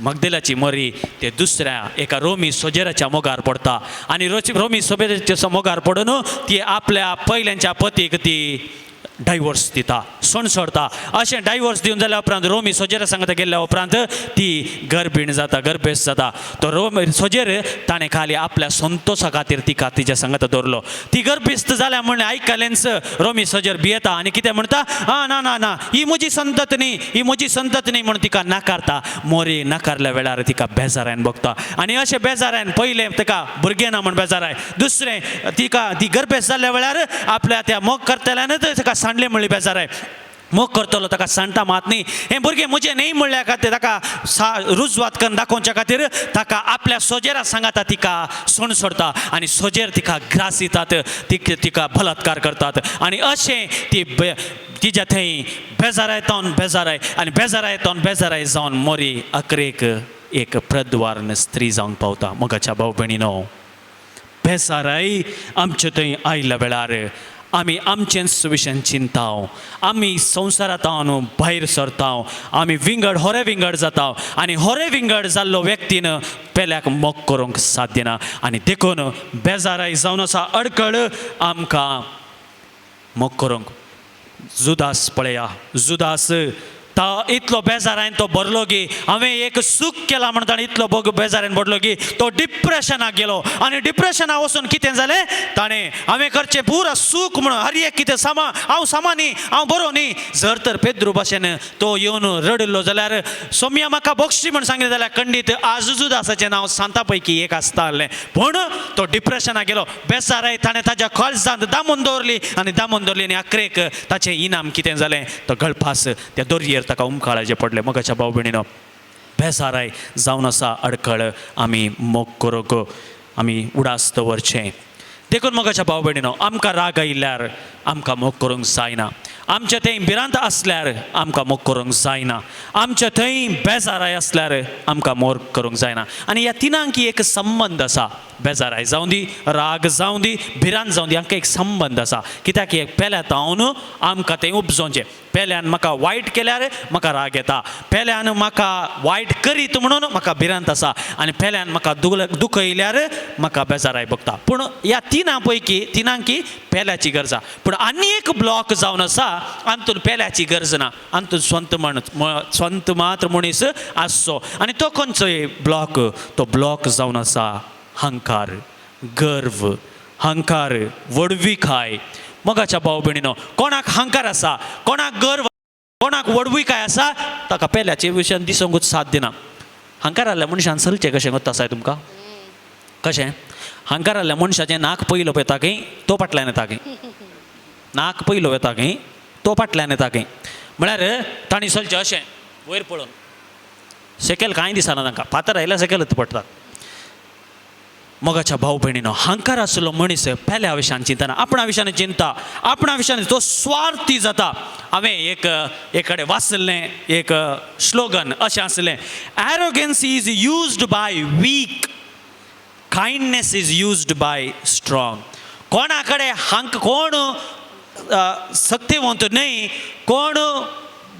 मगदलाची मोरी ते दुसऱ्या एका रोमी सोजेराच्या मोगार पडटा आनी रोमी सोजेराच्या मोगार पडून ती आपल्या पयल्यांच्या पतीक ती डायवोर्स दिता, सण सोडता. अशें डायवोर्स दिवन जाल्या उपरांत रोमी सोजेरा सांगता गेल्या उपरांत ती गर्भेस्त जाता. तो रोमी सोजेर ताणें खाली आपल्या संतोशा खातीर तिका तिच्या सांगता दवरलो. ती गर्भेस्त जाल्या म्हणलें आयकलेंच रोमी सोजेर भियेता आनी कितें म्हणटा, ना ही म्हजी संतत न्ही म्हण तिका नाकारता. मोरी नाकारल्या वेळार तिका बेजारायन बगता आनी अशें बेजारायन पयलें तिका भुरगें ना म्हण बेजाराय, दुसरें तिका ती गर्भेस्त जाल्ल्या वेळार आपल्या त्या मोग करतल्यानच तिका सांडले म्हणली बेजाराय. मोग करतलो ताका सांडटा मात न्ही, हें भुरगें म्हजें न्ही म्हणल्या खातीर ताका रुजवात करून दाखोवच्या खातीर ताका आपल्या सोजेरा सांगाता तिका सण सोडता आनी सोजेर तिका ग्रास दितात, तिका बलात्कार करतात आनी अशें ती तिच्या थंय बेजाराय जावन मोरी अकरेक एक प्रद्वारण स्त्री जावन पावता. मोगाच्या भाव भयणीनो, बेजाराय आमचे थंय आयल्या वेळार आमी आमचेच विशयान चिंताव, आमी संवसारांत भायर सरताव, आमी होरे विंगड जाता आनी होरे विंगड जाल्लो व्यक्तीन पेल्याक मोग करूंक साध्य ना. आनी देखून बेजाराय जावन आसा अडकळ आमकां मोग करूंक. जुदास पळया, जुदास इतलो बेजारायन तो भरलो की हांवें एक सूख केला म्हणटा इतलो बेजारायन भरलो की तो डिप्रेशनाक गेलो आनी डिप्रेशनाक वचून कितें जालें ताणें हांवें करचें पुरा सूख म्हणून हर एक कितें हांव सामा न्ही, हांव बरो न्ही. जर तर पेद्रू भाशेन तो येवन रडलो जाल्यार सोम्या म्हाका बक्षी म्हण सांगितलें जाल्यार खंडीत जुदासाचें नांव सांता पैकी एक आसतालें. पूण तो डिप्रेशनाक गेलो. बेजाराय ताणें ताच्या कळजांत दामून दवरली आनी अकरेक ताचें इनाम कितें जालें, तो गळफास त्या दर्येर ताका उमकाळाचें पडलें. मोगाच्या भाव भयणीनो, बेजाराय जावन आसा अडखळ आमी मोग करूंक आमी उडास दवरचें. देखून मोगाच्या भाव भयणीनो, आमकां राग आयिल्ल्यार आमकां मोग करूंक जायना. आमच्या थंय भिरांत आसल्यार आमकां मोग करूंक जायना. आमच्या थंय बेजाराय आसल्यार आमकां मोग करूंक जायना. आनी ह्या तिनांकी एक संबंध आसा. बेजाराय जावं दी, राग जावं दी, भिरांत जावं दी, हांकां एक संबंध आसा. कित्याक पेल्यात हांव आमकां तें उपजोवचें. पेल्यान म्हाका वायट केल्यार म्हाका राग येता, पेल्यान म्हाका वायट करीत म्हणून म्हाका भिरांत आसा आनी पेल्यान म्हाका दुख येयल्यार म्हाका बेजाराय भोगता. पूण ह्या तिनांकी पेल्याची गरज आसा. पूण आनी एक ब्लॉक जावन आसा, आंतून पेल्याची गरज ना, आंतून स्वंत मात्र मनीस आसचो. आनी तो खंयचोय ब्लॉक, तो ब्लॉक जावन आसा हंकार, गर्व, वडवीकाय. मोगाच्या भाव भयणीनो, कोणाक हंकार आसा, कोणाक गर्व, कोणाक वडवीकाय आसा, ताका पेल्याचे विशयान दिसूंकूच साध्य ना. हंकार जाल्ल्या मनशान चलचें कशें गो आसाय तुमकां? कशें हंकार जाल्ल्या मनशाचें नाक पयलो येता खंय, तो फाटल्यान येता खंय. नाक पयलो येता खंय, तो फाटल्यान येता खंय. म्हळ्यार तांणी चलचें अशें वयर पळोवन. सकयल कांय दिसना तांकां, फातर आयल्यार सकयलच पडटात. मोगाच्या भाव भयणीनो, हंकार आसलो मनीस पेल्या विशयान चिंतना, आपणा विशयान चिंता, आपणा विशयान तो स्वार्थी जाता. हांवें एक कडेन वाचलें एक स्लोगन अशें आसलें, arrogance is used by weak, kindness is used by strong. कोणा कडेन कोण शक्तिवंत न्हय, कोण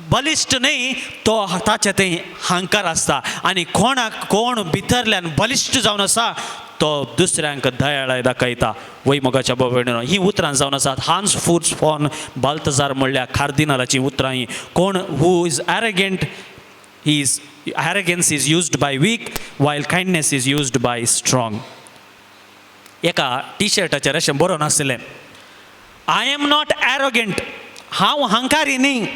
बलिश्ट न्हय, तो ताचे थंय हंकार आसता. आनी कोण भितरल्यान बलिश्ट जावन आसा, तो दुसऱ्यांक दयाळाय दाखयता. वय मोगाच्या भाव भयणीनो, ही उतरां जावन आसात. हान्स फूट्स फॉन बाल्तजार म्हणल्या कार्दिनालाची उतरां ही. कोण who is arrogant he is arrogance is used by weak while kindness is used by strong. एका टी शर्टाचेर अशें बरोवन आसलें, आय एम नॉट ॲरोगंट, हांव हंकारी न्ही,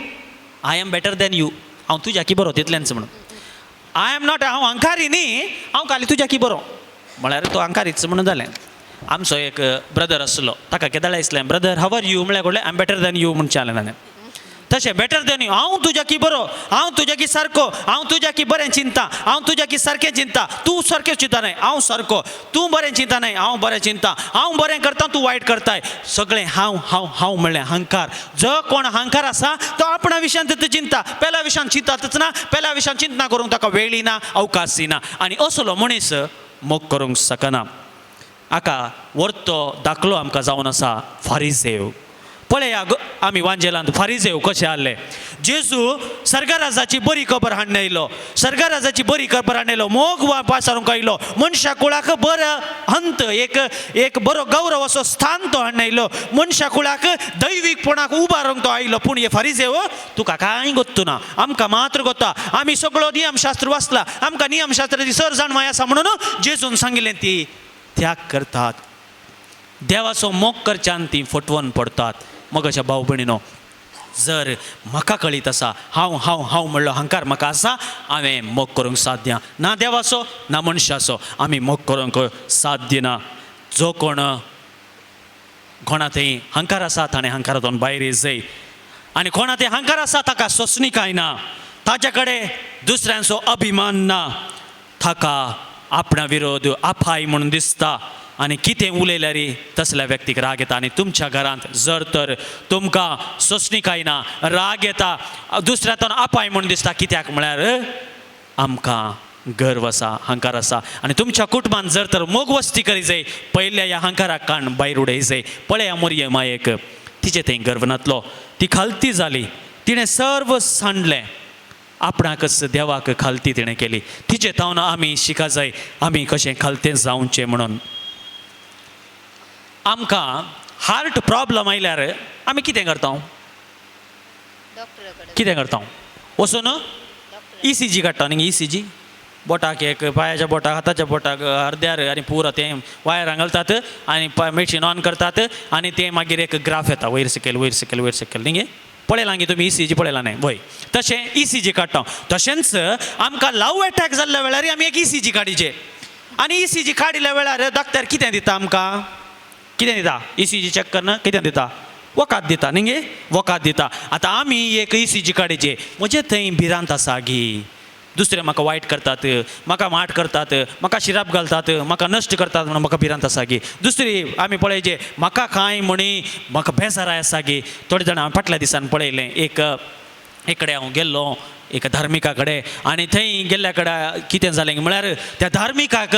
I am better than you. हांव तुज्या की बरो तितलेंच म्हणून. आय एम नॉट, हांव हंकारी न्ही, हांव खाली तुज्या की बरो म्हळ्यार तो हंकारीच म्हणून जालें. आमचो एक ब्रदर आसलो, ताका केदाळे दिसलें, ब्रदर हाव आर यू म्हणल्यार कोडलें I am better than you म्हणून चालें ताणें. तशें बेटर दॅन यू, हांव तुज्या की बरो, हांव तुज्या की सारको, हांव तुज्या की बरें चिंता, हांव तुज्या की सारकें चिंता, तूं सारकें चिंता न्हय हांव सारको, तूं बरें चिंता न्हय हांव बरें चिंता, हांव बरें करता तूं वायट करताय, सगळें हांव हांव हांव म्हणलें हंकार. जो कोण हंकार आसा तो आपणा विशयान चिंता, पेल्या विशयान चिंतातच ना, पेल्या विशयान चिंतना करूंक ताका वेळ ना, अवकाश दिना, आनी असलो मनीस मोग करूंक शकना. हाका व्हरतो दाखलो आमकां जावन आसा फारिझेव. पळया आमी वांजेलांत फारिझेव कशे आहले. जेजू सर्गराजाची बरी खबर हाडून येयलो, सर्गराजाची बरी खबर हाडून येयलो, मोग पासारूंक आयलो, मनशा कुळाक बरो हंत, एक बरो गौरव असो स्थान तो हाडून येयलो, मनशा कुळाक दैवीकपणाक उबारूंक तो आयलो. पूण हे फारिझेव तुका कांय गोत्तू ना, आमकां मात्र गोत्ता. आमी सगळो नियमशास्त्र वाचला, आमकां नियमशास्त्राची सर जाणवाय आसा म्हणून जेजून सांगिल्लें ती त्याग करतात. देवाचो मोग करच्यान ती फटवून पडतात. मगाच्या भाव भयणीनो, जर म्हाका कळीत आसा हांव हांव हांव म्हणलो हंकार म्हाका आसा, हांवें मोग करूंक साध्य ना देवाचो ना मनशाचो, आमी मोग करूंक साध्य ना. जो कोणा थंय हंकार आसा ताणें हंकारांतून भायर येवंक जाय, आनी कोणा थंय हंकार आसा ताका सोंसणीकाय ना, ताचे कडेन दुसऱ्यांचो अभिमान ना, ताका आपणा विरोध आपाय म्हणून दिसता, आनी कितें उलयल्यार तसल्या व्यक्तीक राग येता. आनी तुमच्या घरांत जर तर तुमकां सोंसणीकाय ना, राग येता, दुसऱ्यातून आपाय म्हणून दिसता, कित्याक म्हळ्यार आमकां गर्व आसा, हंकार आसा. आनी तुमच्या कुटुंबांत जर तर मोग वस्ती करी जाय, पयल्या ह्या हंकाराक काण भायर उडय जाय. पळया मोरये मायेक, तिचे थंय गर्व नातलो, ती खालती जाली, तिणें सर्व सांडलें, आपणाकच देवाक खालती तिणें केली. तिचे तावन आमी शिका जाय, आमी कशें खालतें जावचें म्हणून. आमकां हार्ट प्रॉब्लम आयल्यार आमी कितें करता, कितें करता, वचून ECG काडटा न्ही, ECG बोटाक एक, पांयाच्या बोटाक, हाताच्या बोटाक, अर्द्यार, आनी पुरो तें वायरां घालतात आनी मॅशीन ऑन करतात, आनी तें मागीर एक ग्राफ येता वयर सकयल वयर सकयल वयर सकयल न्ही. पळयलां गे तुमी ECG पळयलां न्हय, वय तशें ECG काडटा. तशेंच आमकां लव अटॅक जाल्ल्या वेळार आमी एक ECG काडिचे, आनी ECG काडिल्ल्या वेळार डॉक्टर कितें दिता आमकां, कितें दिता, ECG चॅक करना कितें दिता, वकात दिता न्ही गे, वकात दिता. आतां आमी एक ECG काडीचे, म्हजे थंय भिरांत आसा गी, दुसरे म्हाका वायट करतात, म्हाका माट करतात, म्हाका शिराप घालतात, म्हाका नश्ट करतात म्हणून म्हाका भिरांत आसा गी. दुसरी आमी पळयचे, म्हाका कांय म्हणी म्हाका बेजाराय आसा गी. थोडे जाणां हांवें फाटल्या दिसान पळयलें, एक कडेन हांव गेल्लो एका धार्मिका कडेन, आनी थंय गेल्ल्या कडेन कितें जालें म्हळ्यार त्या धार्मिकाक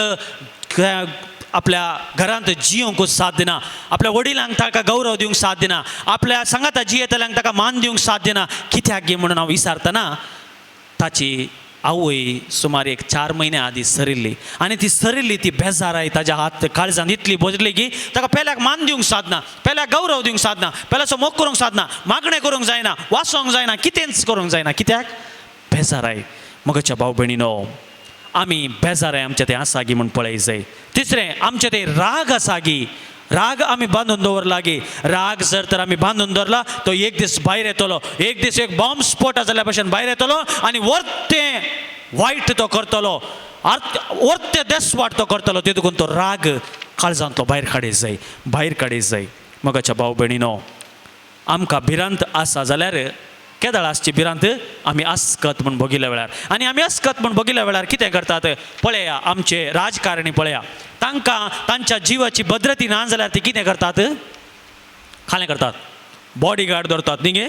आपल्या घरांत जियोंक साथ दिना, आपल्या वडिलांक ताका गौरव दिवंक साथ दिना, आपल्या सांगाता जियेतल्यांक ताका मान दिवंक साथ दिना. कित्याक गे म्हणून हांव विचारतना ताची आवय सुमार एक 4 म्हयने आदी सरिल्ली, आनी ती सरिल्ली, ती बेजाराय ताज्या हात काळजांत इतली बोजली की ताका पेल्याक मान दिवंक साधना, पेल्याक गौरव दिवंक साधना, पेल्याचो मोग करूंक साधना, मागणें करूंक जायना, वाचोंक जायना, कितेंच करूंक जायना. कित्याक बेजाराय. मगच्या भाव भयणीनो, आमी बेजाराय आमचें तें आसा गी म्हूण पळय जाय. तिसरें आमचें तें राग आसा गी, राग आमी बांदून दवरला गे. राग जर तर आमी बांदून दवरला तो एक दीस भायर येतलो, एक दीस एक बॉम्ब स्फोट जाल्ल्या भशेन भायर येतलो, आनी वर्तें वायट तो करतलो, वर्तें देसवाट तो करतलो. देखून तो राग काळजांतलो भायर काडीत जाय, भायर काडीत जाय. मगाच्या भाव भयणीनो, आमकां भिरांत आसा जाल्यार केदाळ आसची भिरांत आमी आसकत म्हूण बघिल्ल्या वेळार, आनी आमी आसकत म्हूण बघिल्ल्या वेळार कितें करतात पळया. आमचे राजकारणी पळया, तांकां तांच्या जिवाची भद्रती ना जाल्यार ती कितें करतात, खालें करतात, बॉडीगार्ड धरतात न्ही गे.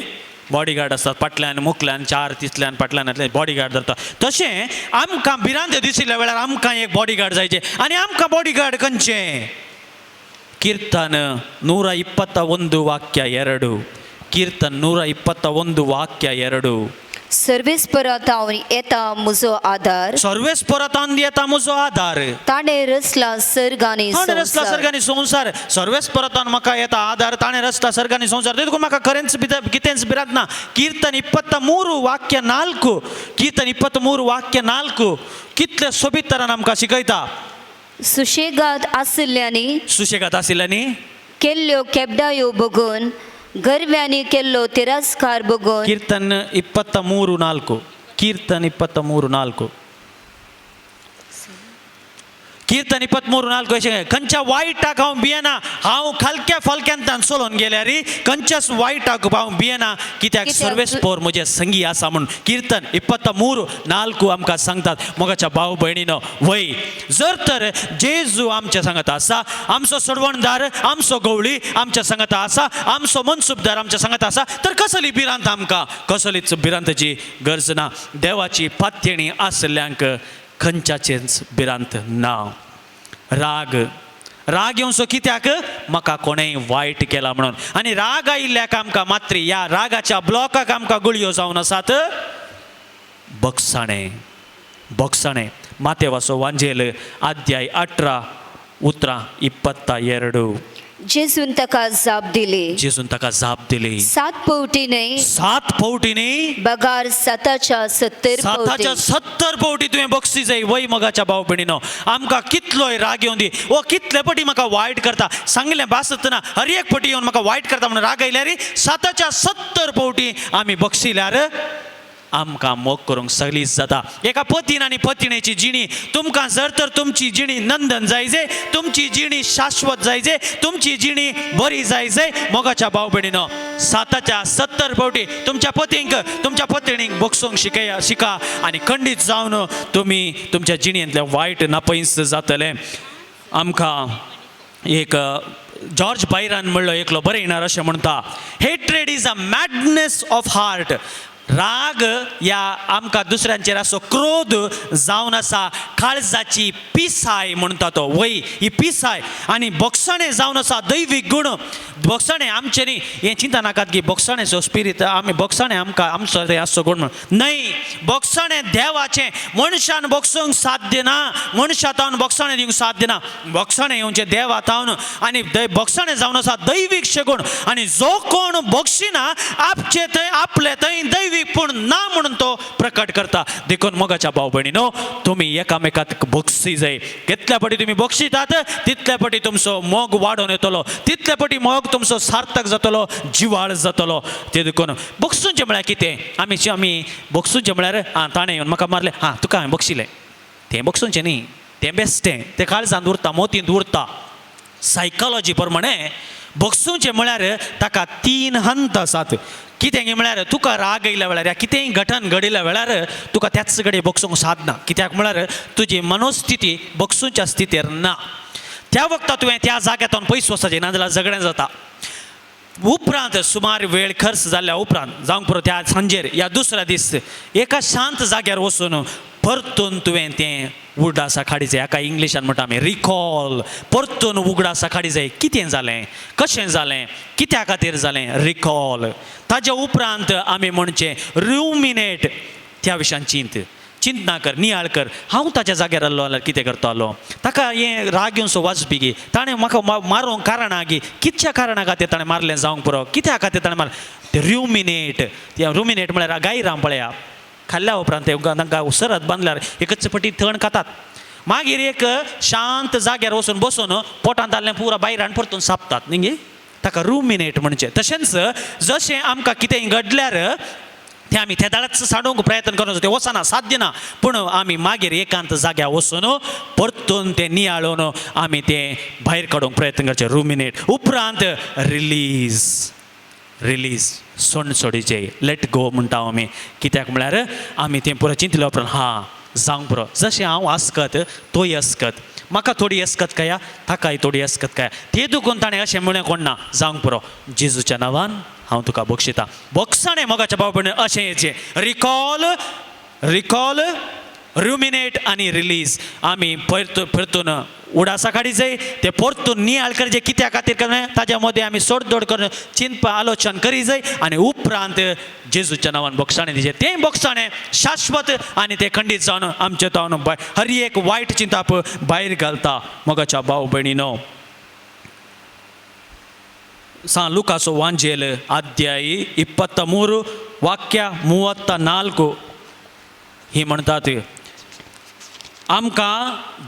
बॉडीगार्ड आसतात फाटल्यान मुखल्यान, 4 तिसल्यान फाटल्यान बॉडीगार्ड धरतात. तशें आमकां भिरांत दिशिल्ल्या वेळार आमकां एक बॉडीगार्ड जायचे, आनी आमकां बॉडीगार्ड खंयचें. कीर्तन 121 ವಾಕ್ಯ 2, कीर्तन 121 ವಾಕ್ಯ 2. सर्वेस परत हांव येता म्हजो आदार सर्वेस परत आन येता म्हजो आदार ताणें रचला सर्ग आनी ताणें रचला संवसार. सर्ग आनी संवसार सर्वेस परत आन म्हाका येता आदार ताणें रचला सर्ग आनी संवसार देखून म्हाका खरेंच कितेंच बिरादना कीर्तन 23 वाक्य 4 कीर्तन 23 वाक्य 4 कितले सोबीत तरान आमकां शिकयता सुशेगाद आशिल्ल्यांनी सुशेगाद आशिल्ल्यांनी केल्ल्यो केबडायो बघून गर्व्यांनी केल्लो तिरस्कार बघून कीर्तन 23:4 कीर्तन 23:4 कीर्तन 23:4 अशें खंयच्या वायटाक हांव भियेना हांव खालक्या फलक्यांतल्यान चलोन गेल्यार खंयच्याच वायटाक हांव भियेना कित्याक सर्वेस्पोर म्हजे संगी आसा म्हूण कीर्तन 23:4 आमकां सांगतात मोगाच्या भाव भयणीनो वय जर तर जेजू आमच्या सांगात आसा आमचो सोडवणदार आमचो गवळी आमच्या सांगात आसा आमचो मनसुबदार आमच्या सांगात आसा तर कसली भिरांत आमकां कसलीच भिरांतची गरज ना देवाची पात्यणी आसल्यांक खंयच्याचेच भिरांत ना राग येवचो कित्याक म्हाका कोणेंय वायट केला म्हणून आनी राग आयिल्ल्याक आमकां मात्र ह्या रागाच्या ब्लॉकाक आमकां गुळयो जावन आसात बगसाणें मातेवाचो वांजेल अध्याय 18 उतरां 22 जेजून ताका जाप दिली जेजून ताका जाप दिली 7 फावटी न्हय 7 फावटी न्ही बगार 7च्या 70 फावटी 70 फावटी तुवें बक्षी जाय वय मोगाच्या भाव भयणीनो आमकां कितलोय राग येवन दी ओ कितले फावटी म्हाका वायट करता सांगलें बासतना हर एक फावटी येवन म्हाका वायट करता म्हणून राग आयल्यार 7च्या 70 फावटी आमी बक्षिल्यार आमकां मोग करूंक सगळीच जाता एका पतीन आनी पत्नीची जिणी तुमकां जर तर तुमची जिणी नंदन जायजे तुमची जिणी शाश्वत जायजे तुमची जिणी बरी जायजे मोगाच्या भाव भयणीनो 7च्या 70 फावटी तुमच्या पतींक तुमच्या पत्नीक बक्षूंक शिका आनी खंडीत जावन तुमी तुमच्या जिणेंतले वायट नापयस जातले आमकां एक जॉर्ज बायरन म्हणलो एकलो बरयणार अशें म्हणटा hatred is a madness of heart राग या आमकां दुसऱ्यांचेर असो क्रोध जावन आसा काळजाची पिसाय म्हणटा तो वय ही पिसाय आनी बोगसणें जावन आसा दैवीक गुण बोगसणें आमचें न्ही हें चिंता नाकात की बोगसणेचो स्पिरीट आमी बोगसणें आमकां आमचो असो गुण म्हणून न्हय बोगसणें देवाचें मनशान बोगसूंक साध्य ना मनशांतावन बोगसणें दिवंक साध्य ना बोगसणें येवचें देवातावन आनी बोगसणें जावन आसा दैवीक शेगूण आनी जो कोण बोगशिना आपचे थंय आपले थंय दैवीक पूण ना म्हणून तो प्रकट करता देखून मोगाच्या भाव भयणीनो तुमी एकामेकाक बक्षी जाय कितल्या फावटी तुमी बक्षितात तितल्या फावटी तुमचो मोग वाडोवन येतलो तितल्या फावटी मोग तुमचो सार्थक जातलो जिवाळ जातलो ते देखून बक्षूंचें म्हळ्यार कितें आमी बक्षूंचें म्हळ्यार ताणें येवन म्हाका मारलें तुका हांवें बक्षिलें तें बक्षूंचें न्ही तें बेश्टें तें काळजांत उरता मोतींत उरता सायकॉलॉजी प्रमाणे बक्षूंचें म्हळ्यार ताका 3 हंत आसात कितें म्हळ्यार तुका राग येयल्या वेळार या कितेंय घटन घडिल्ल्या वेळार तुका त्याच कडेन बक्षूंक साधना कित्याक म्हळ्यार तुजी मनोस्थिती बक्षूंच्या स्थितीर ना त्या वक्ता तुवें त्या जाग्यातून पयस वचचें ना जाल्यार झगडें जाता उपरांत सुमार वेळ खर्च जाल्ल्या उपरांत जावंक पुरो त्या सांजेर या दुसऱ्या दीस एका शांत जाग्यार वचून परतून तुवें तें उगडासा काडी जाय हाका इंग्लिशान म्हणटा आमी रिकॉल परतून उगडासा काडी जाय कितें जालें कशें जालें कित्या खातीर जालें रिकॉल ताज्या उपरांत आमी म्हणचें रुमिनेट त्या विशयान चिंतना कर नियाळ कर हांव ताच्या जाग्यार आसलो जाल्यार कितें करतालो ताका हें राग येवचो वाजपी गी ताणें म्हाका मारूंक कारणां गी कितच्या कारणां खातीर ताणें मारलें जावंक पुरो कित्या खातीर ताणें मारलें तें रुमिनेट म्हळ्यार गायरां पळया खाल्ल्या उपरांत तांकां उसरात बांदल्यार एकच पटी थंड खातात मागीर एक शांत जाग्यार वचून बसून पोटांत जाल्लें पुरा भायरान परतून सापतात न्ही ताका रुमिनेट म्हणचें तशेंच जशें आमकां कितेंय घडल्यार तें आमी त्या दाळाच साडूंक प्रयत्न करचो तें वचना साध्य ना पूण आमी मागीर एकांत जाग्यार वचून परतून तें नियाळून आमी तें भायर काडूंक प्रयत्न करचें रुमिनेट उपरांत रिलीज सोडचें लेट गो म्हणटा आमी कित्याक म्हळ्यार आमी तें पुरो चिंतल्या उपरांत जावंक पुरो जशें हांव आसकत तोय आसकत म्हाका थोडी आसकत काय ताकाय थोडी आसकत काय तें दुखून ताणें अशें म्हळें कोण ना जावंक पुरो जेजूच्या नांवान हांव तुका बक्षिता बक्षाणें मोगाच्या भावभयणी अशें हेचें रिकॉल रुमिनेट आनी रिलीज आमी परतून उडासा काढी जाय ते परतून नियाळ करजे कित्या खातीर करणे ताज्या मध्ये आमी सोडदोड करून चिंत आलोचन करी जाय आनी उपरांत जेजूच्या नांवान बोगसाणें दिजे तें बोगसाणें शाश्वत आनी तें खंडीत जावन आमचे तावन हर एक वायट चिंताप भायर घालता मोगाच्या भाव भयणीनो लुकासो वांजेल अध्याय 23 वाक्य 34 ही म्हणटात आमकां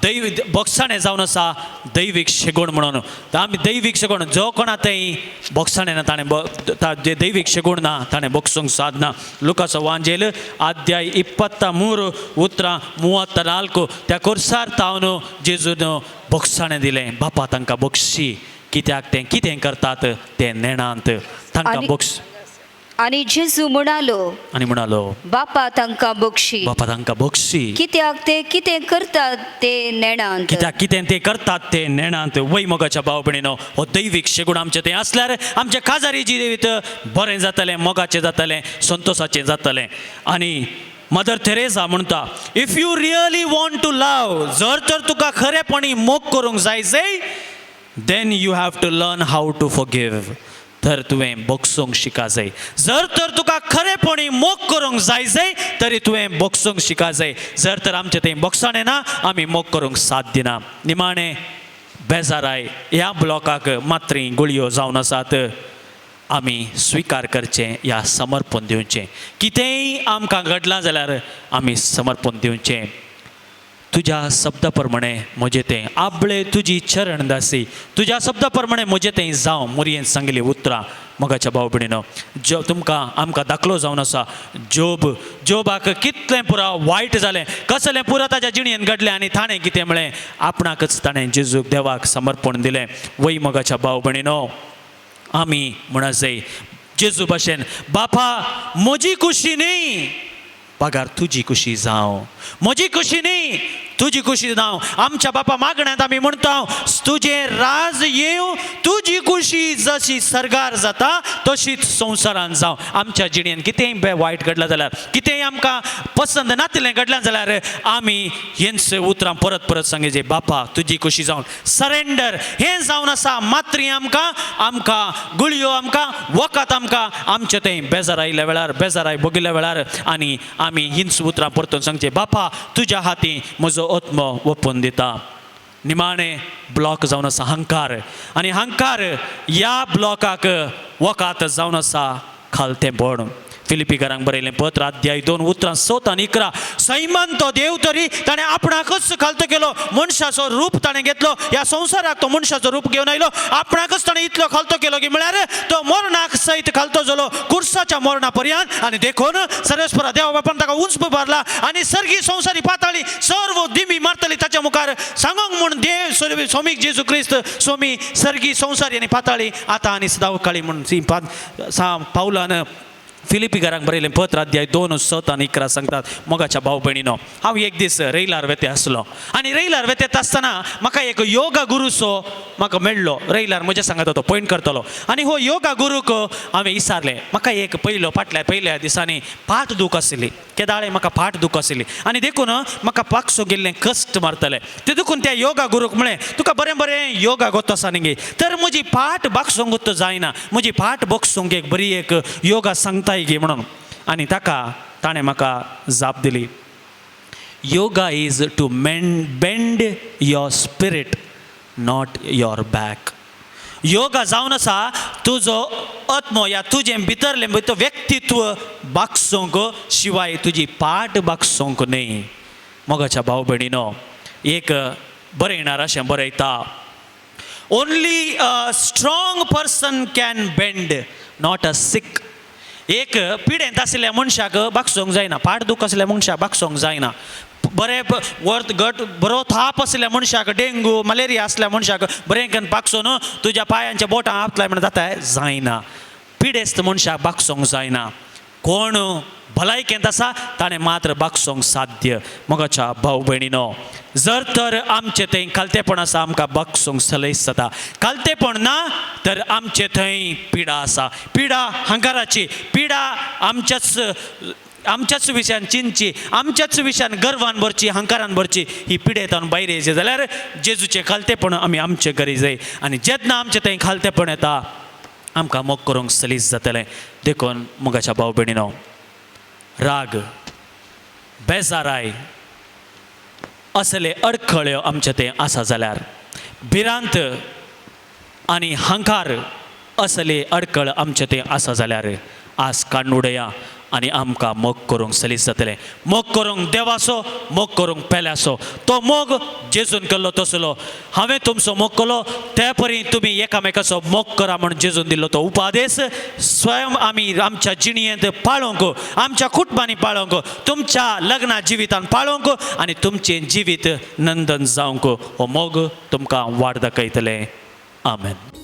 बोगसाणें जावन आसा दैवीक शेगोण म्हणून आमी दैवीक शेगोण जो कोणा थंय बोगसाणें ना ताणें जे दैवीक शेगोण ना ताणें बोगसूंक साधना लुकासो वांजेल अध्याय 23 उतरां 34 त्या कोर्सार तावन जेजून बोगसाणें दिलें बापा तांकां बोगशी कित्याक तें कितें करतात तें नेणांत तांकां बोगस आनी जेजू म्हणालो बापा तांकां बोगशी कित्याक ते कितें करतात ते नेणांत कित्याक कितें ते करतात ते नेणांत वय मोगाच्या भाव भयणीनो हो दैवीक शेगूण आमचें तें आसल्यार आमचें काजारी जिवीत बरें जातलें मोगाचें जातलें संतोशाचें जातलें आनी मदर थेरेसा म्हणटा if you really want to love जर तर तुका खरेपणी मोग करूंक जाय then you have to learn how to forgive तर तुवें बोगसूंक शिका जाय जर तर तुका खरेपणी मोग करूंक जाय तरी तुवें बोगसूंक शिका जाय जर तर आमचें तें बोगसाणें ना आमी मोग करूंक साथ दिना निमाणें बेजाराय ह्या ब्लॉकाक मात्री गुळयो जावन आसात आमी स्विकार करचें या समर्पण दिवचें कितेंय आमकां घडलां जाल्यार आमी समर्पण दिवचें तुज्या शब्दा प्रमाणे म्हजें तें आबळे तुजी चरण दासी तुज्या शब्दा प्रमाणे म्हजें तें जावं मुरयेन सांगली उतरां मोगाच्या भाव भयणीनो तुमकां आमकां दाखलो जावन आसा जोबाक कितलें पुरा वायट जालें कसलें पुरा ताच्या जिणेन घडलें आनी ताणें कितें म्हळें आपणाकच ताणें जेजूक देवाक समर्पण दिलें वय मोगाच्या भाव भयणीनो आमी म्हणत जाय जेजू भाशेन बापा म्हजी खुशी न्ही पगार तुजी खुशी जावं म्हजी खुशी न्ही तुजी खुशी जावं आमच्या बापा मागण्यांत आमी म्हणटा तुजें राज येवं तुजी खुशी जशी सर्गार जाता तशीच संवसारांत जावं आमच्या जिणेन कितेंय वायट घडलां जाल्यार कितेंय आमकां पसंद नातलें घडलां जाल्यार आमी हेंच उतरां परत परत सांगचें बापा तुजी खुशी जावं सरेंडर हें जावन आसा मात्री आमकां गुळयो आमकां वखद आमकां आमचें तें बेजार आयिल्ल्या वेळार बेजाराय भोगिल्ल्या वेळार आनी आमी हिंच उतरां परतून सांगचें बापा तुज्या हाती म्हजो आत्मो ओपून दिता निमाणें ब्लॉक जावन आसा हंकार आनी हंकार ह्या ब्लॉकाक वकात जावन आसा खालतेपण फिलिपिकारांक बरयलें पत्र अध्याय 2 उतरां 7 आनी 11 सैमान तो देव तरी ताणें आपणाकच खालतो केलो मनशाचो रूप ताणें घेतलो ह्या संवसाराक तो मनशाचो रूप घेवन आयलो आपणाकच ताणें इतलो खालतो केलो की म्हळ्यार तो मरणाक सयत खालतो जालो कुर्साच्या मरणा पर्यंत आनी देखून सर्वेस्परा देवा बापान ताका उंच भरला आनी सर्गी संवसारी पाताळी सर्व दिमी मारतली ताच्या मुखार सांगोंक म्हूण देव स्वामीक जेजू क्रिस्त स्वामी सर्गी संवसारी आनी पाताळी आतां आनी सदां काळी म्हूण पावलान फिलिपिकारांक बरयलें पत्र अध्याय 2 7 आनी 11 सांगतात मोगाच्या भाव भयणीनो हांव एक दीस रैलार वेते आसलो आनी रैलार वेतेत आसतना म्हाका एक योगा गुरूसो म्हाका मेळ्ळो रैलार म्हजे सांगत तो पॉयंट करतलो आनी हो योगा गुरूक हांवें विचारलें म्हाका एक पयल्या दिसांनी फाट दूख आशिल्ली केदाळे म्हाका फाट दूख आशिल्ली आनी देखून म्हाका पाकसो गेल्लें कश्ट मारतलें ते देखून त्या योगा गुरूक म्हळें तुका बरें बरें योगा गोत आसा न्ही तर म्हजी फाट बागसोंगूच जायना म्हजी फाट बोगसोंक एक बरी एक योगा सांगता गे म्हणून आनी ताका ताणें म्हाका जाप दिली yoga is to bend your spirit not your back yoga जावन आसा तुजो आत्मो या तुजें भितरलें व्यक्तित्व बागसोंक शिवाय तुजी पाट बागसोंक न्ही मोगाच्या भाव भयणीनो एक बरयणार अशें बरयता only a strong person can bend not a sick एक पिडेंत आशिल्ल्या मनशाक बागसोंक जायना फाट दूख आशिल्ल्या मनशाक बागसोंक जायना बरें बरो थाप आशिल्ल्या मनशाक डेंगू मलेरिया आसल्या मनशाक बरें करून बागसोन तुज्या पांयांच्या बोटां आपलाय म्हण जाता जायना पिडेस्त मनशाक बागसोंक जायना कोण भलायकेंत आसा ताणें मात्र बागसोंक साध्य मोगाच्या भाव भयणीनो जर तर आमचें थंय खालतेपण आसा आमकां बागसोंक सलयस जाता खालतेपण ना तर आमचे थंय पिडा आसा पिडा हंकाराची पिडा आमच्याच आमच्याच विशयान चिंतची, आमच्याच विशयान गर्वान भरची, हंकारान भरची, ही पिडेतान भायर येयचे जाल्यार जेजूचे खालतेपण आमी आमचे करी जाय. आनी जेन्ना आमचे थंय खालतेपण येता आमकां मोग करूंक सलीस जातलें. देखून मोगाच्या भाव भयणीनो, राग, बेजाराय असले अडखळ्यो आमचे थंय आसा जाल्यार, भिरांत आनी हंकार असले अडखळ आमचे थंय आसा जाल्यार आज काडून उडया आनी आमकां मोग करूंक सलीस जातलें. मोग करूंक देवाचो, मोग करूंक पेल्याचो. तो मोग जेजून केल्लो तसलो. हांवें तुमचो मोग केलो त्या परी तुमी एकामेकाचो मोग करा म्हूण जेजून दिल्लो तो उपादेश स्वयं आमी आमच्या जिणयेंत पाळोवंक, आमच्या कुटुंबांनी पाळोवंक, तुमच्या लग्ना जिवितान पाळोवंक आनी तुमचें जिवीत नंदन जावंक हो मोग तुमकां वाड दाखयतलें. आमेन.